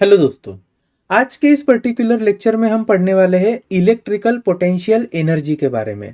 Hello दोस्तों। आज के इस पर्टिकुलर लेक्चर में हम पढ़ने वाले हैं इलेक्ट्रिकल पोटेंशियल एनर्जी के बारे में।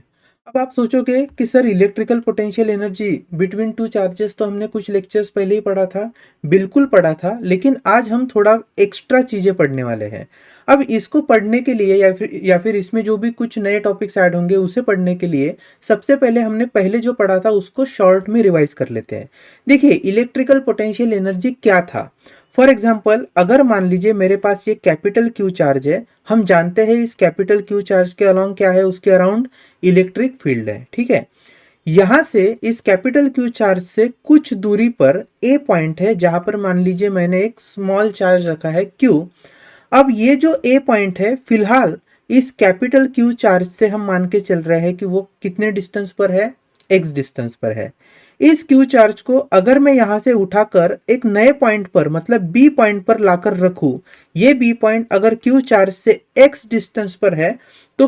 अब आप सोचोगे कि sir electrical potential energy between two charges तो हमने कुछ लेक्चर्स पहले ही पढ़ा था। बिल्कुल पढ़ा था, लेकिन आज हम थोड़ा एक्स्ट्रा चीज़ें पढ़ने वाले हैं। अब इसको पढ़ने के लिए या फिर इसमें जो भी कुछ नए टॉपिक्स ऐड होंगे उसे पढ़ने के लिए सबसे पहले हमने पहले जो पढ़ा था उसको शॉर्ट में रिवाइज कर लेते हैं। देखिए, इलेक्ट्रिकल पोटेंशियल एनर्जी क्या था। फॉर एग्जाम्पल, अगर मान लीजिए मेरे पास ये कैपिटल क्यू चार्ज है, हम जानते हैं इस कैपिटल क्यू चार्ज के अलॉन्ग क्या है, उसके अराउंड इलेक्ट्रिक फील्ड है। ठीक है, यहां से इस कैपिटल क्यू चार्ज से कुछ दूरी पर ए पॉइंट है जहां पर मान लीजिए मैंने एक स्मॉल चार्ज रखा है क्यू। अब ये जो ए पॉइंट है, फिलहाल इस कैपिटल क्यू चार्ज से हम मान के चल रहे हैं कि वो कितने डिस्टेंस पर है, एक्स डिस्टेंस पर है। इस क्यू चार्ज को अगर मैं यहां से उठाकर एक नए पॉइंट पर मतलब बी पॉइंट पर लाकर रखूं, ये बी पॉइंट अगर क्यू चार्ज से एक्स डिस्टेंस पर है, तो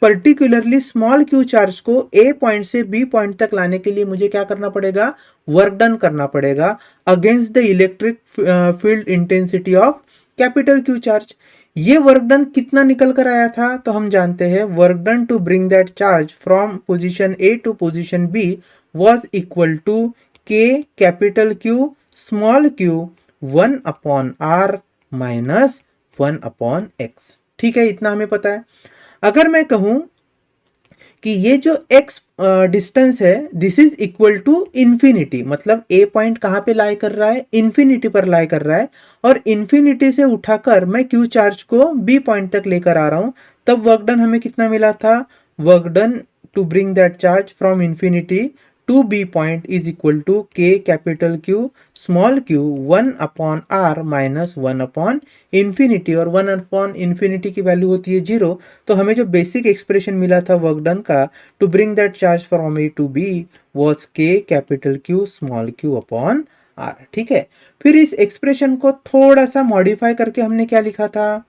पर्टिकुलरली स्मॉल क्यू चार्ज को ए पॉइंट से बी पॉइंट तक लाने के लिए मुझे क्या करना पड़ेगा, वर्क डन करना पड़ेगा against the electric field intensity of capital Q charge. ये वर्क डन कितना निकल कर आया था, तो हम जानते हैं work done to bring that charge from position A to position B was equal to k capital Q small q 1 upon r minus 1 upon x। ठीक है, इतना हमें पता है। अगर मैं कहूं कि ये जो x डिस्टेंस है this is equal to infinity, मतलब ए पॉइंट कहां पे लाई कर रहा है, इंफिनिटी पर लाई कर रहा है, और इंफिनिटी से उठाकर मैं क्यू चार्ज को बी पॉइंट तक लेकर आ रहा हूं, तब वर्क डन हमें कितना मिला था, work done to bring that charge from infinity to B point is equal to K capital Q small Q 1 upon R minus 1 upon infinity, और 1 अपॉन इंफिनिटी की वैल्यू होती है 0। तो हमें जो बेसिक एक्सप्रेशन मिला था वर्क डन का to bring that charge from A to B was K capital Q small Q upon are. ठीक है, फिर इस एक्सप्रेशन को थोड़ा सा मॉडिफाई करके हमने क्या लिखा था,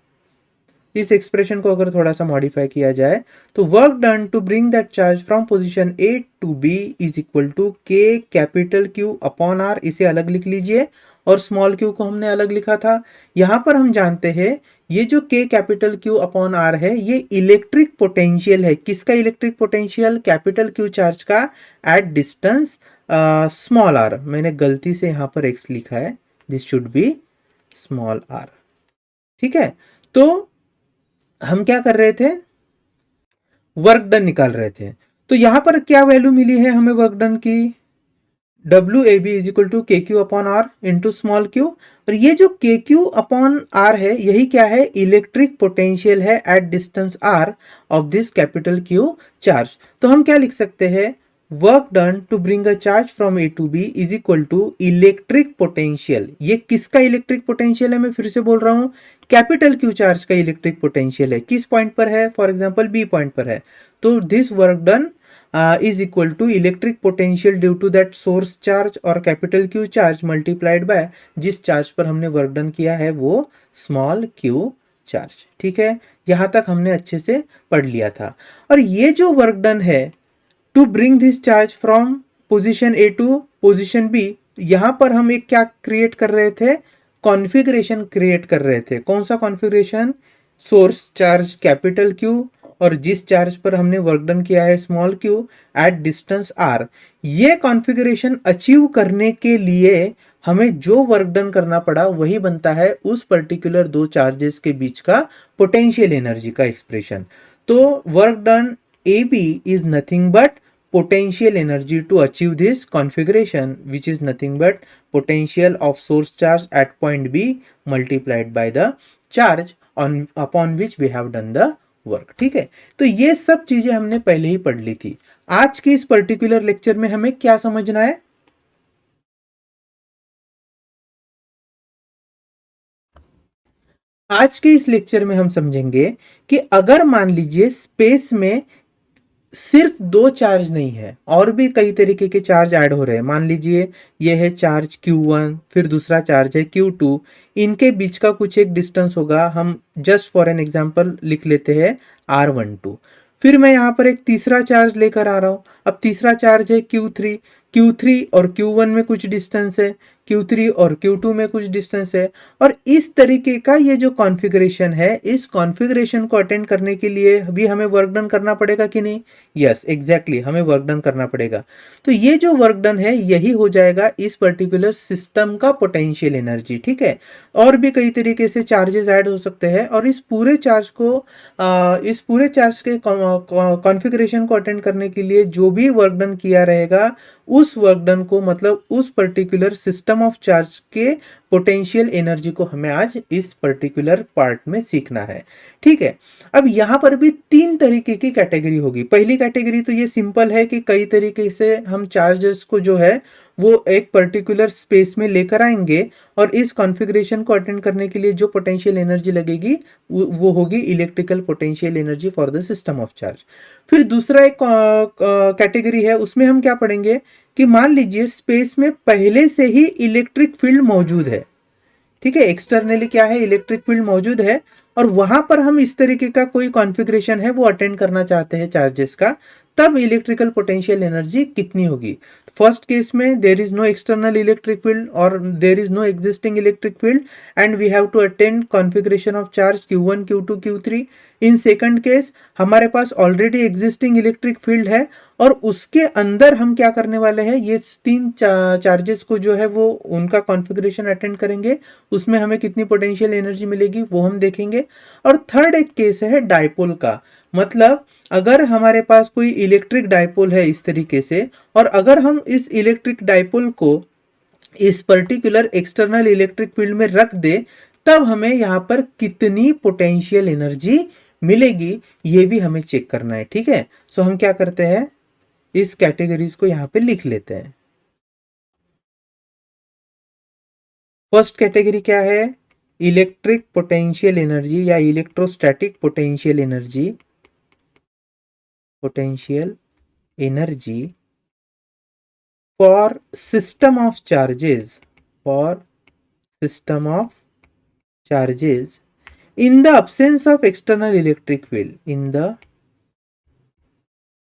इस एक्सप्रेशन को अगर थोड़ा सा मॉडिफाई किया जाए तो work done to bring that charge from position A to B is equal to K capital Q upon R, इसे अलग लिख लीजिए, और स्मॉल क्यू को हमने अलग लिखा था। यहां पर हम जानते हैं ये जो के कैपिटल क्यू अपॉन आर है ये इलेक्ट्रिक पोटेंशियल है। किसका electric potential, capital Q charge का एट डिस्टेंस स्मॉल आर। मैंने गलती से यहां पर एक्स लिखा है, this should be small R. ठीक है, तो हम क्या कर रहे थे, वर्क डन निकाल रहे थे। तो यहां पर क्या वैल्यू मिली है हमें वर्क डन की, W A B is equal to K Q upon are into small Q, और ये जो के क्यू अपॉन आर है यही क्या है, इलेक्ट्रिक पोटेंशियल है at distance R of this capital Q charge. तो हम क्या लिख सकते हैं, work done to bring a charge from A to B is equal to electric potential. ये किसका इलेक्ट्रिक पोटेंशियल है, मैं फिर से बोल रहा हूं, कैपिटल क्यू चार्ज का इलेक्ट्रिक पोटेंशियल है। किस पॉइंट पर है, फॉर एग्जांपल बी पॉइंट पर है। तो this work done is equal to electric potential due to that source charge और capital Q charge multiplied by जिस चार्ज पर हमने वर्क डन किया है वो स्मॉल क्यू चार्ज। ठीक है, यहां तक हमने अच्छे से पढ़ लिया था। और ये जो वर्क डन है to bring this charge from position A to position B, यहां पर हम एक क्या क्रिएट कर रहे थे, कॉन्फ़िगरेशन क्रिएट कर रहे थे। कौन सा configuration, source charge capital Q और जिस चार्ज पर हमने वर्क डन किया है small Q at distance R. ये कॉन्फ़िगरेशन अचीव करने के लिए हमें जो वर्क डन करना पड़ा वही बनता है उस पर्टिकुलर दो चार्जेस के बीच का पोटेंशियल एनर्जी का एक्सप्रेशन। तो work done A B is nothing but potential energy to achieve this configuration, which is nothing but potential of source charge at point B multiplied by the charge on upon which we have done the work। ठीक है, तो ये सब चीजें हमने पहले ही पढ़ ली थी। आज के इस पर्टिकुलर लेक्चर में हमें क्या समझना है, आज के इस लेक्चर में हम समझेंगे कि अगर मान लीजिए स्पेस में सिर्फ दो चार्ज नहीं है और भी कई तरीके के चार्ज ऐड हो रहे हैं। मान लीजिए ये है चार्ज Q1, फिर दूसरा चार्ज है Q2, इनके बीच का कुछ एक डिस्टेंस होगा, हम जस्ट फॉर एन एग्जांपल लिख लेते हैं R12। फिर मैं यहाँ पर एक तीसरा चार्ज लेकर आ रहा हूँ। अब तीसरा चार्ज है Q3, Q3 और Q1 में कुछ डिस्टेंस है, Q3 और Q2 में कुछ डिस्टेंस है। और इस तरीके का ये जो कॉन्फ़िगरेशन है, इस कॉन्फ़िगरेशन को अटेंड करने के लिए भी हमें वर्क डन करना पड़ेगा कि नहीं? यस, एग्जैक्टली, हमें वर्क डन करना पड़ेगा। तो ये जो वर्क डन है यही हो जाएगा इस पर्टिकुलर सिस्टम का पोटेंशियल एनर्जी, ठीक है। और भी कई तरीके से चार्जेस ऐड हो सकते हैं, और इस पूरे चार्ज को इस पूरे चार्ज के कॉन्फ़िगरेशन को अटेंड करने के लिए जो भी वर्क डन किया रहेगा, उस वर्क डन को, मतलब उस पर्टिकुलर सिस्टम ऑफ चार्ज के पोटेंशियल एनर्जी को हमें आज इस पर्टिकुलर पार्ट में सीखना है, ठीक है। अब यहाँ पर भी तीन तरीके की कैटेगरी होगी। पहली कैटेगरी तो ये सिंपल है कि कई तरीके से हम चार्जेस को जो है वो एक पर्टिकुलर स्पेस में लेकर आएंगे, और इस कॉन्फ़िगरेशन को अटेंड करने के लिए जो पोटेंशियल एनर्जी लगेगी वो होगी electrical potential energy for the system of charge. फिर दूसरा एक कैटेगरी है, उसमें हम क्या पढ़ेंगे कि मान लीजिए स्पेस में पहले से ही इलेक्ट्रिक फील्ड मौजूद है, ठीक है, एक्सटर्नली क्या है, इलेक्ट्रिक फील्ड मौजूद है, और वहां पर हम इस तरीके का कोई कॉन्फ़िगरेशन है वो अटेंड करना चाहते हैं चार्जेस का, तब इलेक्ट्रिकल पोटेंशियल एनर्जी कितनी होगी? फर्स्ट केस में there is no external electric field और there is no existing electric field, and we have to attend configuration of charge Q1, Q2, Q3। In second case हमारे पास already existing electric field है, और उसके अंदर हम क्या करने वाले हैं, ये तीन चार्जेस को जो है वो उनका कॉन्फ़िगरेशन अटेंड करेंगे, उसमें हमें कितनी पोटेंशियल एनर्जी मिलेगी वो हम देखेंगे। और थर्ड एक केस है डाइपोल का, मतलब अगर हमारे पास कोई इलेक्ट्रिक डाइपोल है इस तरीके से, और अगर हम इस इलेक्ट्रिक डाइपोल को इस पर्टिकुलर एक्सटर्नल इलेक्ट्रिक फील्ड में रख दे, तब हमें यहाँ पर कितनी पोटेंशियल एनर्जी मिलेगी ये भी हमें चेक करना है, ठीक है। सो हम क्या करते हैं, इस कैटेगरीज को यहाँ पे लिख लेते हैं। फर्स्ट कैटेगरी क्या है, इलेक्ट्रिक पोटेंशियल एनर्जी या electrostatic potential energy, potential energy for system of charges, for system of charges in the absence of external electric field, in the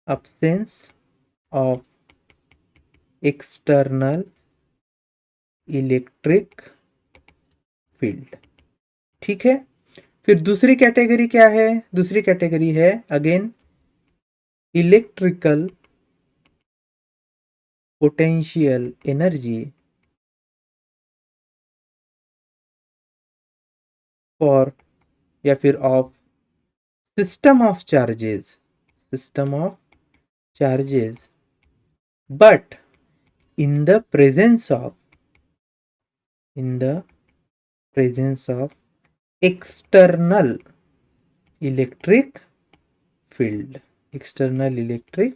absence of external electric field, ठीक है। फिर दूसरी category क्या है, दूसरी category है again electrical potential energy for या फिर of system of charges, system of charges, but in the presence of, in the presence of external electric field, external electric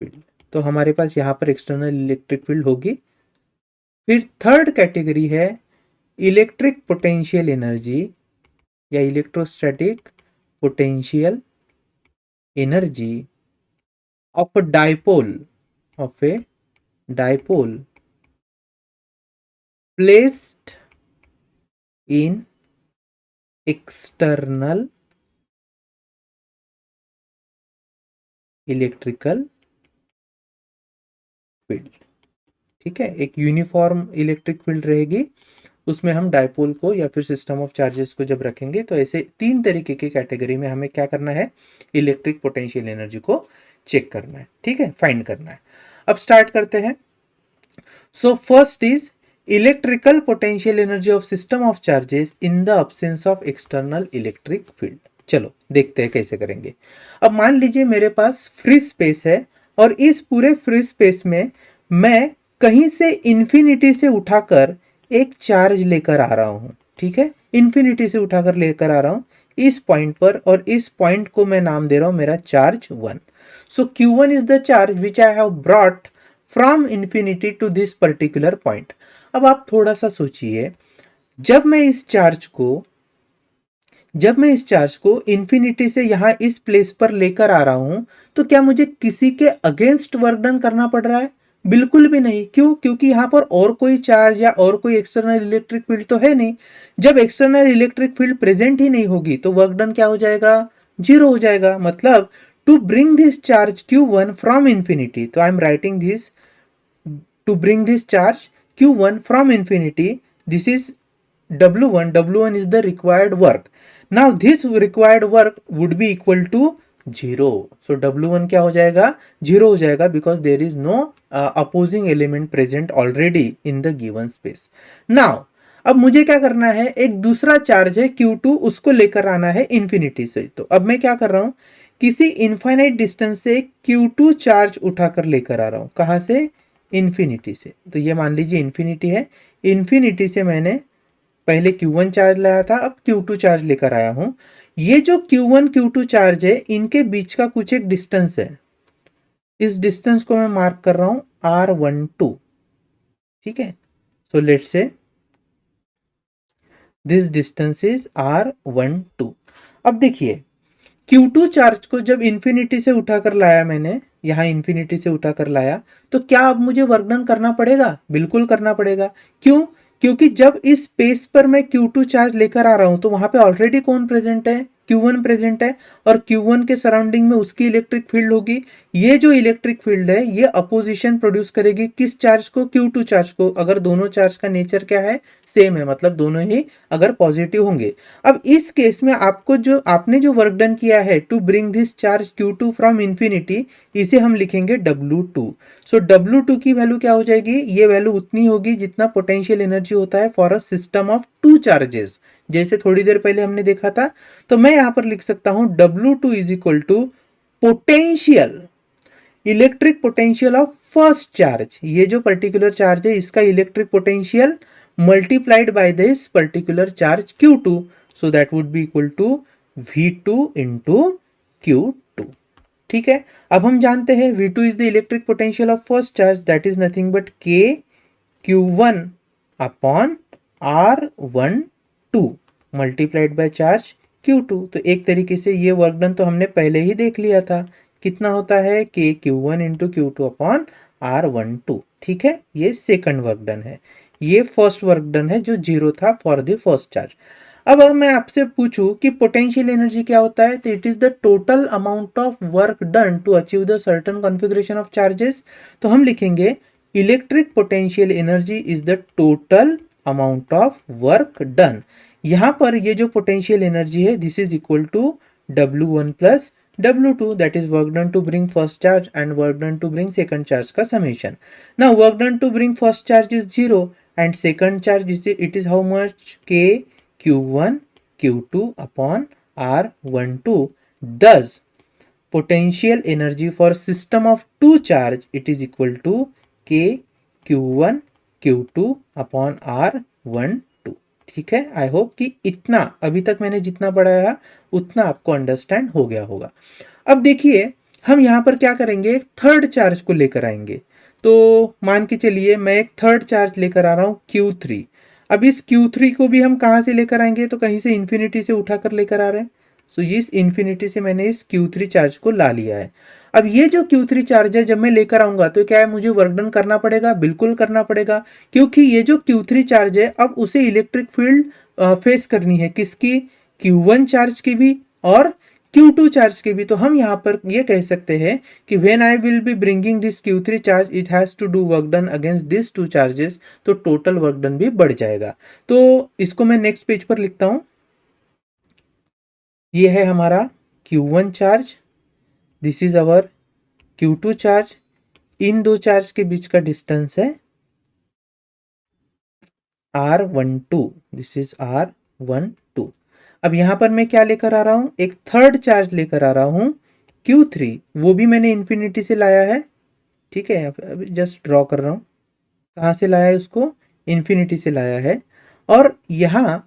field। तो हमारे पास यहाँ पर एक्सटर्नल इलेक्ट्रिक फील्ड होगी। फिर third category है electric potential energy या electrostatic potential energy of a dipole, of a dipole placed in external electrical field, ठीक है। एक यूनिफॉर्म इलेक्ट्रिक फील्ड रहेगी, उसमें हम डाइपोल को या फिर सिस्टम ऑफ चार्जेस को जब रखेंगे, तो ऐसे तीन तरीके की कैटेगरी में हमें क्या करना है, इलेक्ट्रिक पोटेंशियल एनर्जी को चेक करना है, ठीक है, फाइंड करना है। अब स्टार्ट करते हैं। सो first is electrical potential energy of system of charges in the absence of external electric field. चलो देखते हैं कैसे करेंगे। अब मान लीजिए मेरे पास फ्री स्पेस है, और इस पूरे फ्री स्पेस में मैं कहीं से इन्फिनिटी से उठाकर एक चार्ज लेकर आ रहा हूं, ठीक है, इन्फिनिटी से उठाकर लेकर आ रहा हूं इस पॉइंट पर, और इस पॉइंट को मैं नाम दे रहा हूं मेरा charge 1। So Q1 is the charge which I have brought from infinity to this particular point. अब आप थोड़ा सा सोचिए, जब मैं इस चार्ज को इन्फिनिटी से यहां इस प्लेस पर लेकर आ रहा हूं, तो क्या मुझे किसी के अगेंस्ट वर्क डन करना पड़ रहा है? बिल्कुल भी नहीं। क्यों? क्योंकि यहां पर और कोई चार्ज या और कोई एक्सटर्नल इलेक्ट्रिक फील्ड तो है नहीं। जब एक्सटर्नल इलेक्ट्रिक फील्ड प्रेजेंट ही नहीं होगी तो वर्क डन क्या हो जाएगा? 0 हो जाएगा। मतलब to bring this charge Q1 from infinity, तो I am writing this, to bring this charge Q1 from infinity, this is W1 is the required work. Now this required work would be equal to 0. So W1 क्या हो जाएगा, 0 हो जाएगा, because there is no opposing element present already in the given space. Now अब मुझे क्या करना है, एक दूसरा चार्ज है Q2, उसको लेकर आना है इन्फिनिटी से. तो अब मैं क्या कर रहा हूं, किसी इनफाइनाइट डिस्टेंस से Q2 चार्ज उठाकर लेकर आ रहा हूं. कहां से, इन्फिनिटी से. तो ये मान लीजिए इन्फिनिटी है, इन्फिनिटी से मैंने पहले Q1 चार्ज लाया था, अब Q2 चार्ज लेकर आया हूं. ये जो Q1 Q2 चार्ज है, इनके बीच का कुछ एक डिस्टेंस है. इस डिस्टेंस को मैं मार्क कर रहा हूं R12. ठीक है. So let's say this distance is R12. अब देखिए Q2 चार्ज को जब इन्फिनिटी से उठाकर लाया मैंने, यहां इन्फिनिटी से उठाकर लाया, तो क्या अब मुझे वर्क डन करना पड़ेगा, बिल्कुल करना पड़ेगा. क्यों, क्योंकि जब इस स्पेस पर मैं Q2 चार्ज लेकर आ रहा हूं तो वहां पे ऑलरेडी कौन प्रेजेंट है, Q1 प्रेजेंट है, और Q1 के सराउंडिंग में उसकी इलेक्ट्रिक फील्ड होगी. ये जो इलेक्ट्रिक फील्ड है ये अपोजिशन प्रोड्यूस करेगी किस चार्ज को, Q2 चार्ज को, अगर दोनों चार्ज का नेचर क्या है, सेम है, मतलब दोनों ही अगर पॉजिटिव होंगे. अब इस केस में आपको जो आपने जो वर्क डन किया है to bring this charge Q2 from infinity, इसे हम लिखेंगे W2. सो W2 की वैल्यू क्या हो जाएगी, ये वैल्यू उतनी होगी जितना पोटेंशियल एनर्जी होता है for a system of two charges, जैसे थोड़ी देर पहले हमने देखा था. तो मैं यहां पर लिख सकता हूं W2 is equal to potential, electric potential of first charge. ये जो पर्टिकुलर चार्ज है इसका electric potential multiplied by this particular charge Q2. So that would be equal to V2 into Q2. ठीक है. अब हम जानते हैं V2 is the electric potential of first charge, that is nothing but K Q1 upon R12 multiplied by charge Q2. तो एक तरीके से ये वर्क डन तो हमने पहले ही देख लिया था, कितना होता है K Q1 into Q2 upon R12. ठीक है, ये सेकंड वर्क डन है. ये फर्स्ट वर्क डन है जो 0 था फॉर द फर्स्ट चार्ज. अब मैं आपसे पूछूं कि पोटेंशियल एनर्जी क्या होता है, तो it is the total amount of work done to achieve the certain configuration of charges. तो हम लिखेंगे electric potential energy is the total amount of work done. यहां पर ये जो पोटेंशियल एनर्जी है this is equal to W1 plus W2, that is work done to bring first charge and work done to bring second charge का summation. Now work done to bring first charge is 0 and second charge is, it is how much, K Q1 Q2 upon R12. Thus potential energy for system of two charge, it is equal to K Q1 Q2 upon R12. ठीक है. I hope कि इतना अभी तक मैंने जितना पढ़ाया उतना आपको अंडरस्टैंड हो गया होगा. अब देखिए हम यहां पर क्या करेंगे, थर्ड चार्ज को लेकर आएंगे. तो मान के चलिए मैं एक थर्ड चार्ज लेकर आ रहा हूं Q3. अब इस Q3 को भी हम कहां से लेकर आएंगे, तो कहीं से इन्फिनिटी से उठाकर लेकर आ रहे हैं. सो इस इन्फिनिटी से मैंने इस Q3 चार्ज को ला लिया है. अब ये जो Q3 चार्ज है जब मैं लेकर आऊंगा तो क्या है, मुझे वर्क डन करना पड़ेगा, बिल्कुल करना पड़ेगा, क्योंकि ये जो Q3 चार्ज है अब उसे इलेक्ट्रिक फील्ड फेस करनी है, किसकी, Q1 चार्ज की भी और Q2 चार्ज की भी. तो हम यहाँ पर ये कह सकते हैं कि when I will be bringing this Q3 charge it has to do work done against this two charges, तो टोटल वर्क डन भी बढ़ जाएगा. तो इसको मैं नेक्स्ट पेज पर लिखता हूं. ये है हमारा Q1 charge, this is our Q2 charge. इन दो चार्ज के बीच का डिस्टेंस है R12, दिस इज R12. अब यहां पर मैं क्या लेकर आ रहा हूं, एक थर्ड चार्ज लेकर आ रहा हूं Q3, वो भी मैंने इन्फिनिटी से लाया है. ठीक है, अभी जस्ट ड्रॉ कर रहा हूं, कहां से लाया है उसको, इन्फिनिटी से लाया है. और यहां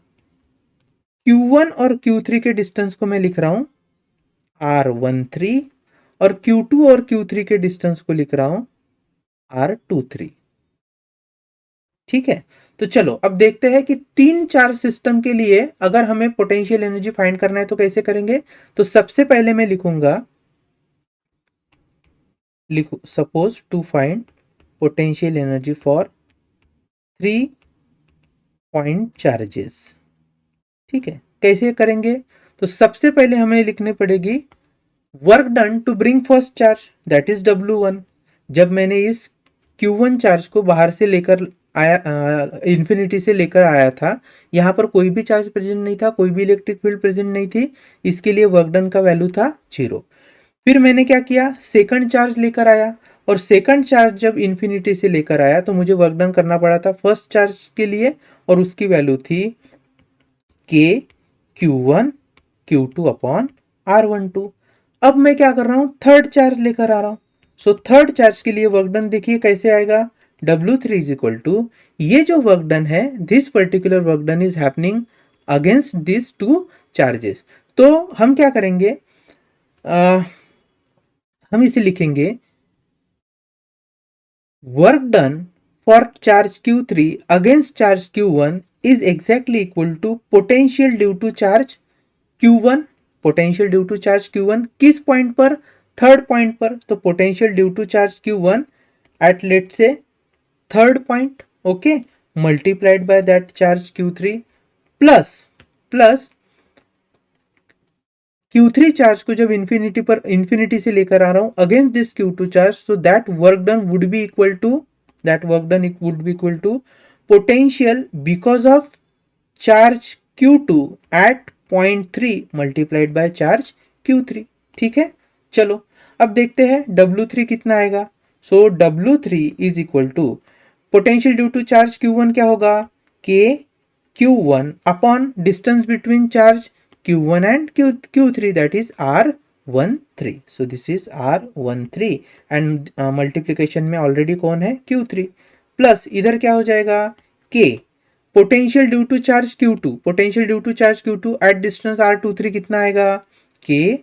Q1 और Q3 के डिस्टेंस को मैं लिख रहा हूं R13 और Q2 और Q3 के डिस्टेंस को लिख रहा हूं R23. ठीक है. तो चलो अब देखते हैं कि तीन चार्ज सिस्टम के लिए अगर हमें पोटेंशियल एनर्जी फाइंड करना है तो कैसे करेंगे. तो सबसे पहले मैं लिखूंगा, suppose to find potential energy for 3 point charges. ठीक है, कैसे करेंगे, तो सबसे पहले हमें लिखने पड़ेगी work done to bring first charge, that is W1. जब मैंने इस Q1 चार्ज को बाहर से लेकर आया इन्फिनिटी से लेकर आया था, यहाँ पर कोई भी चार्ज प्रेजेंट नहीं था, कोई भी इलेक्ट्रिक फील्ड प्रेजेंट नहीं थी, इसके लिए वर्क डन का वैल्यू था 0। फिर मैंने क्या किया, सेकंड चार्ज लेकर आया, और सेकंड चार्ज जब इन्फिनिटी से लेकर आया तो मुझे वर्क डन करना पड़ा था फर्स्ट चार्ज के लिए, और उसकी वैल्यू थी के Q1 Q2 अपॉन R12। अब मैं क्या कर रहा हूं, थर्ड चार्ज लेकर आ रहा हूं। सो थर्ड चार्ज के लिए वर्क डन देखिए कैसे आएगा, W3 इज इक्वल टू, ये जो वर्क डन है, this particular work done is happening against this two charges. तो हम क्या करेंगे, हम इसे लिखेंगे work done for charge Q3 against charge Q1 is exactly equal to potential due to charge Q1। Potential due to charge Q1 किस point पर, third point पर, तो potential due to charge Q1 at let say third point, okay, multiplied by that charge Q3 plus plus Q3 charge को जब infinity से लेकर आ रहा हूं against this Q2 charge, so that work done would be equal to, that work done would be equal to potential because of charge Q2 at point 3 multiplied by charge Q3। ठीक है, चलो अब देखते हैं W3 कितना आएगा। So W3 is equal to potential due to charge Q1 क्या होगा, K Q1 upon distance between charge Q1 and Q3, that is R13। so this is R13 and multiplication में ऑलरेडी कौन है, Q3, प्लस इधर क्या हो जाएगा, K potential due to charge Q2, potential due to charge Q2 at distance R23 कितना आएगा, K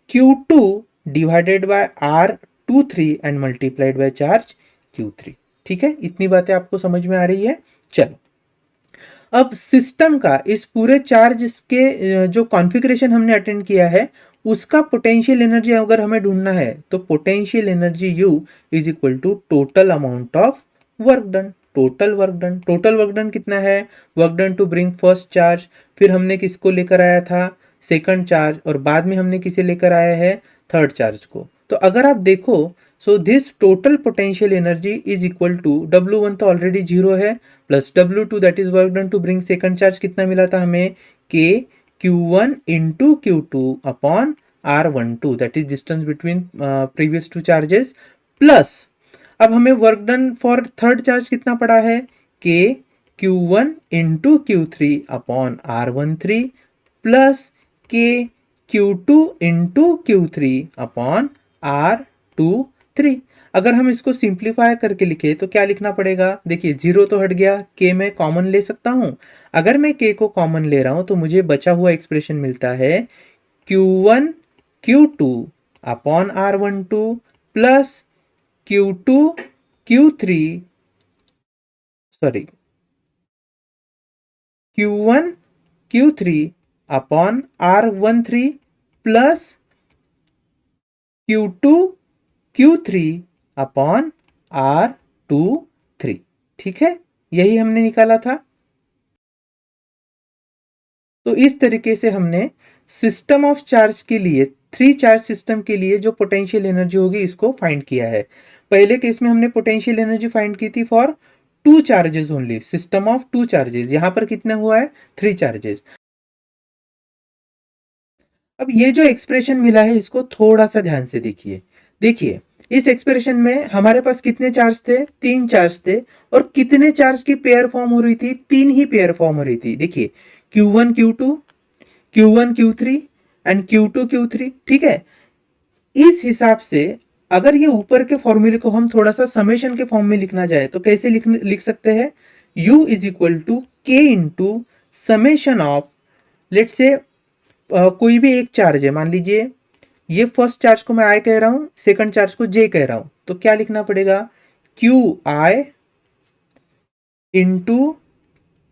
Q2 divided by R23 and multiplied by charge Q3। ठीक है, इतनी बातें आपको समझ में आ रही है। चलो अब सिस्टम का इस पूरे चार्ज के जो कॉन्फ़िगरेशन हमने अटेंड किया है उसका पोटेंशियल एनर्जी अगर हमें ढूंढना है तो potential energy U is equal to total amount of work done. Total work done, total work done कितना है, work done to bring first charge, फिर हमने किसको लेकर आया था, सेकंड चार्ज, और बाद में हमने किसे लेकर आया है, थर्ड चार्ज को। तो अगर आप देखो, so this total potential energy is equal to W1 तो ऑलरेडी 0 है, plus W2 that is work done to bring second charge कितना मिला था हमें, K Q1 into Q2 upon R12 that is distance between previous two charges, plus अब हमें work done for third charge कितना पड़ा है, K Q1 into Q3 upon R13 plus K Q2 into Q3 upon R23। अगर हम इसको simplify करके लिखे तो क्या लिखना पड़ेगा, देखिए 0 तो हट गया, K मैं कॉमन ले सकता हूं। अगर मैं K को कॉमन ले रहा हूं तो मुझे बचा हुआ एक्सप्रेशन मिलता है Q1 Q2 upon R12 plus Q2 Q3 sorry Q1 Q3 upon R13 plus Q2 Q3 upon R23। ठीक है, यही हमने निकाला था। तो इस तरीके से हमने सिस्टम ऑफ चार्ज के लिए, थ्री चार्ज सिस्टम के लिए जो पोटेंशियल एनर्जी होगी इसको फाइंड किया है। पहले केस में हमने पोटेंशियल एनर्जी फाइंड की थी for two charges only, system of two charges, यहां पर कितना हुआ है, थ्री चार्जेस। अब ये जो एक्सप्रेशन मिला है इसको थोड़ा सा ध्यान से देखिए। देखिए इस एक्सप्रेशन में हमारे पास कितने चार्ज थे, तीन चार्ज थे, और कितने चार्ज की पेयर फॉर्म हो रही थी, तीन ही पेयर फॉर्म हो रही थी। देखिए Q1 Q2, Q1 Q3 and Q2 Q3। ठीक है, इस हिसाब से अगर ये ऊपर के फॉर्मूले को हम थोड़ा सा समेशन के फॉर्म में लिखना जाए तो कैसे लिख सकते हैं, U is equal to K into summation of, let say कोई भी एक चार्ज है, मान लीजिए ये फर्स्ट चार्ज को मैं I कह रहा हूं, सेकंड चार्ज को J कह रहा हूं, तो क्या लिखना पड़ेगा, QI into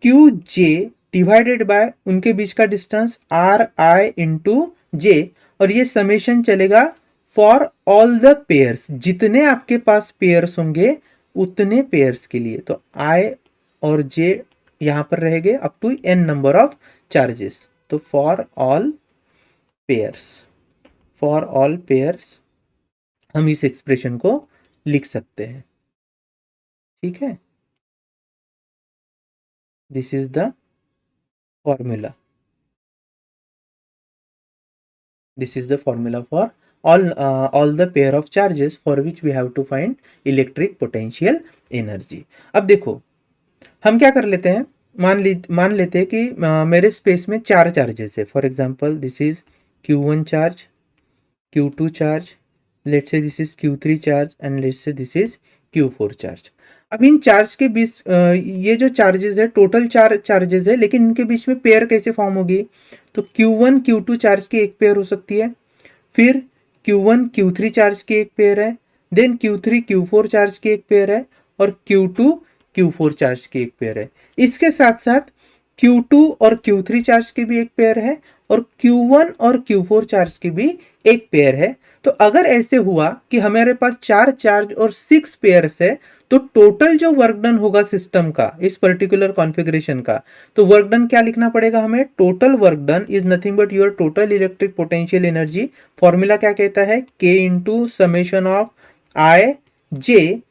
QJ divided by उनके बीच का डिस्टेंस RI इंटू J, और ये समेशन चलेगा फॉर ऑल द पेयर्स, जितने आपके पास पेयर्स होंगे उतने पेयर्स के लिए। तो I और J यहां पर रहेंगे up to n number of charges. तो for all pairs, for all pairs हम इस एक्सप्रेशन को लिख सकते हैं। ठीक है, this is the formula, this is the formula for all the pair of charges for which we have to find electric potential energy. अब देखो हम क्या कर लेते हैं, मान लेते हैं कि मेरे स्पेस में चार चार्जेस है. For example this is Q1 charge, Q2 charge, let's say this is Q3 charge and let's say this is Q4 charge. अब इन चार्ज के बीच ये जो चार्जेस है टोटल चार चार्जेस है, लेकिन इनके बीच में पेयर कैसे फॉर्म होगी, तो Q1 Q2 चार्ज की एक पेयर हो सकती है, फिर Q1 Q3 चार्ज की एक पेयर है, देन Q3 Q4 चार्ज की एक पेयर है, और Q2 Q4 चार्ज की एक पेयर है. इसके साथ साथ Q2 और Q3 चार्ज की भी एक पेयर है, और Q1 और Q4 चार्ज की भी एक पेयर है. तो अगर ऐसे हुआ कि हमारे पास चार चार्ज और सिक्स पेयर्स है, तो टोटल जो वर्क डन होगा सिस्टम का इस पर्टिकुलर कॉन्फ़िगरेशन का, तो वर्क डन क्या लिखना पड़ेगा हमें, total work done is nothing but your total electric potential energy. Formula क्या कहता है, K into summation of I J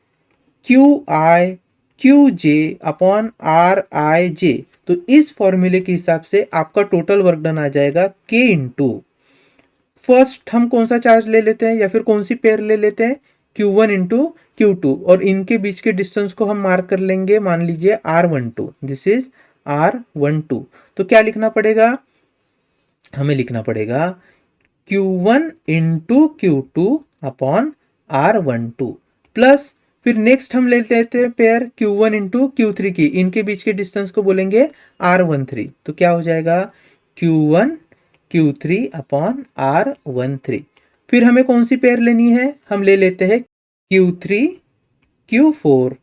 Q J upon R I J. तो इस फॉर्मूले के हिसाब से आपका टोटल वर्क डन आ जाएगा K इंटू, फर्स्ट हम कौन सा चार्ज ले लेते हैं या फिर कौन सी पेयर ले लेते हैं, Q1 इंटू Q2, और इनके बीच के डिस्टेंस को हम मार्क कर लेंगे, मान लीजिए R12, दिस इज R12. तो क्या लिखना पड़ेगा, हमें लिखना पड़ेगा Q1 into Q2 upon R12 plus, फिर नेक्स्ट हम ले लेते हैं पेयर Q1 इंटू Q3 की, इनके बीच के डिस्टेंस को बोलेंगे R13. तो क्या हो जाएगा Q1 Q3 अपॉन R13. फिर हमें कौन सी पेयर लेनी है, हम ले लेते हैं Q3 Q4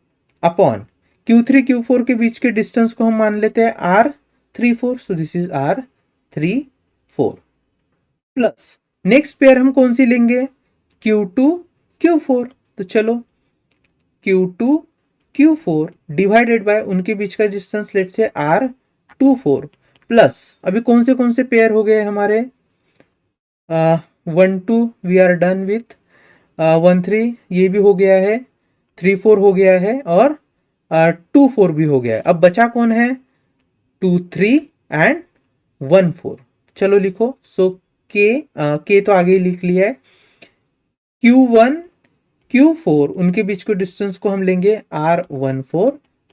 upon Q3 Q4 के बीच के डिस्टेंस को हम मान लेते हैं R34. So this is R34 plus next pair हम कौन सी लेंगे, Q2 Q4. तो चलो Q2 Q4 डिवाइडेड बाय उनके बीच का डिस्टेंस लेट से R24 प्लस, अभी कौन से पेयर हो गए हमारे, 1 2 वी आर डन विथ, 1 3 ये भी हो गया है, 3 4 हो गया है, और 2 4 भी हो गया है. अब बचा कौन है, 2 3 एंड 1 4. चलो लिखो. सो के तो आगे ही लिख लिया है. Q1 Q4 उनके बीच के डिस्टेंस को हम लेंगे R14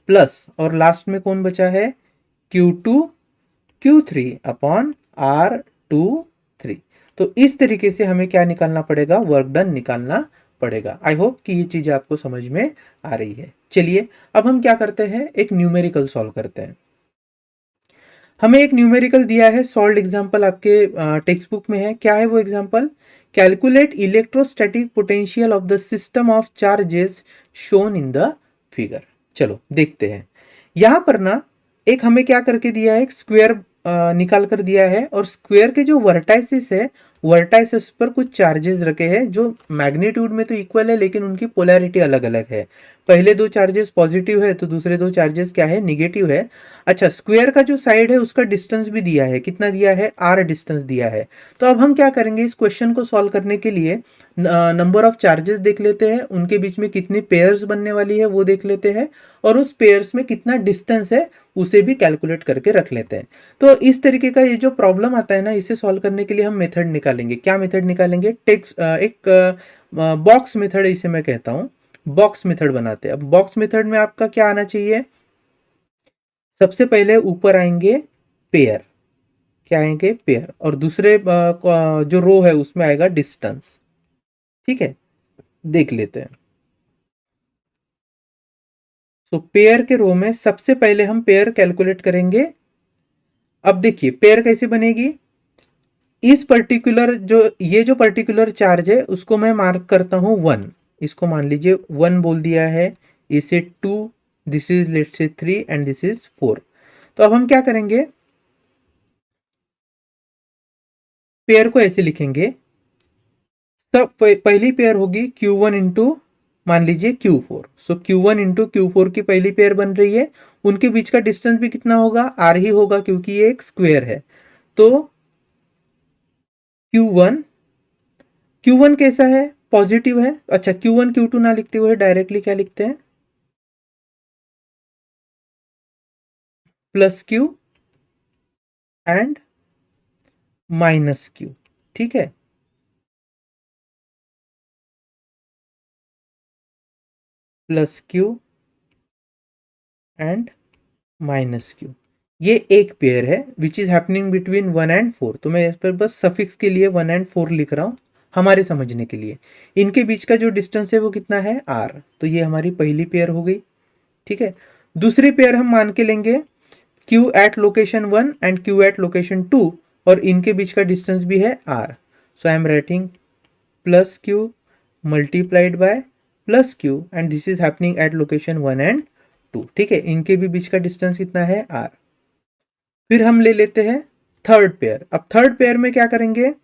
प्लस, और लास्ट में कौन बचा है, Q2 Q3 अपॉन R23. तो इस तरीके से हमें क्या निकालना पड़ेगा, वर्क डन निकालना पड़ेगा. आई होप कि ये चीजें आपको समझ में आ रही है. चलिए अब हम क्या करते हैं, एक न्यूमेरिकल सॉल्व करते हैं. हमें एक न्यूमेरिकल दिया है, सॉल्व एग्जांपल आपके टेक्स्ट बुक में है. क्या है वो example, calculate electrostatic potential of the system of charges shown in the figure. चलो देखते हैं. यहां पर ना एक हमें क्या करके दिया है, एक स्क्वायर निकाल कर दिया है, और स्क्वायर के जो वर्टाइसिस है, वर्टाइसिस पर कुछ चार्जेस रखे हैं जो मैग्नीट्यूड में तो इक्वल है, लेकिन उनकी पोलैरिटी अलग अलग है. पहले दो चार्जेस पॉजिटिव है तो दूसरे दो चार्जेस क्या है, निगेटिव है. अच्छा, स्क्वायर का जो साइड है उसका डिस्टेंस भी दिया है, कितना दिया है, R डिस्टेंस दिया है. तो अब हम क्या करेंगे, इस क्वेश्चन को सॉल्व करने के लिए नंबर ऑफ चार्जेस देख लेते हैं, उनके बीच में कितनी पेयर्स बनने वाली है वो देख लेते हैं, और उस पेयर्स में कितना डिस्टेंस है उसे भी कैलकुलेट करके रख लेते हैं. तो इस तरीके का ये जो प्रॉब्लम आता है ना, इसे सॉल्व करने के लिए हम मेथड निकालेंगे. क्या मेथड निकालेंगे, एक बॉक्स मेथड इसे मैं कहता हूं. बॉक्स मेथड बनाते हैं. अब बॉक्स मेथड में आपका क्या आना चाहिए, सबसे पहले ऊपर आएंगे पेयर, क्या आएंगे, पेयर, और दूसरे जो रो है उसमें आएगा डिस्टेंस. ठीक है, देख लेते हैं. तो पेयर के रो में सबसे पहले हम पेयर कैलकुलेट करेंगे. अब देखिए पेयर कैसे बनेगी, इस पर्टिकुलर जो पर्टिकुलर चार्ज है उसको मैं मार्क करता हूं 1. इसको मान लीजिए 1 बोल दिया है, इसे 2, this is let's say 3 and this is 4. तो अब हम क्या करेंगे, पेयर को ऐसे लिखेंगे. तब पहली पेयर होगी Q1 इंटू मान लीजिए Q4. सो Q1 इंटू Q4 की पहली पेयर बन रही है. उनके बीच का डिस्टेंस भी कितना होगा, R ही होगा, क्योंकि ये एक स्क्वायर है. तो Q1 Q1 कैसा है, पॉजिटिव है. अच्छा, Q1 Q2 ना लिखते हुए डायरेक्टली क्या लिखते हैं, plus Q and minus Q. ठीक है, plus Q and minus Q. ये एक पेयर है which is happening between 1 and 4। तो मैं इस पर बस सफिक्स के लिए 1 and 4 लिख रहा हूं हमारे समझने के लिए। इनके बीच का जो डिस्टेंस है वो कितना है, आर। तो ये हमारी पहली पेयर हो गई। ठीक है, दूसरी पेयर हम मान के लेंगे Q at location 1 and Q at location 2, और इनके बीच का डिस्टेंस भी है R. So I am writing plus Q multiplied by plus Q and this is happening at location 1 and 2। ठीक है, इनके भी बीच का डिस्टेंस कितना है, आर। फिर हम ले लेते हैं थर्ड पेयर। अब थर्ड पेयर में क्या करेंगे,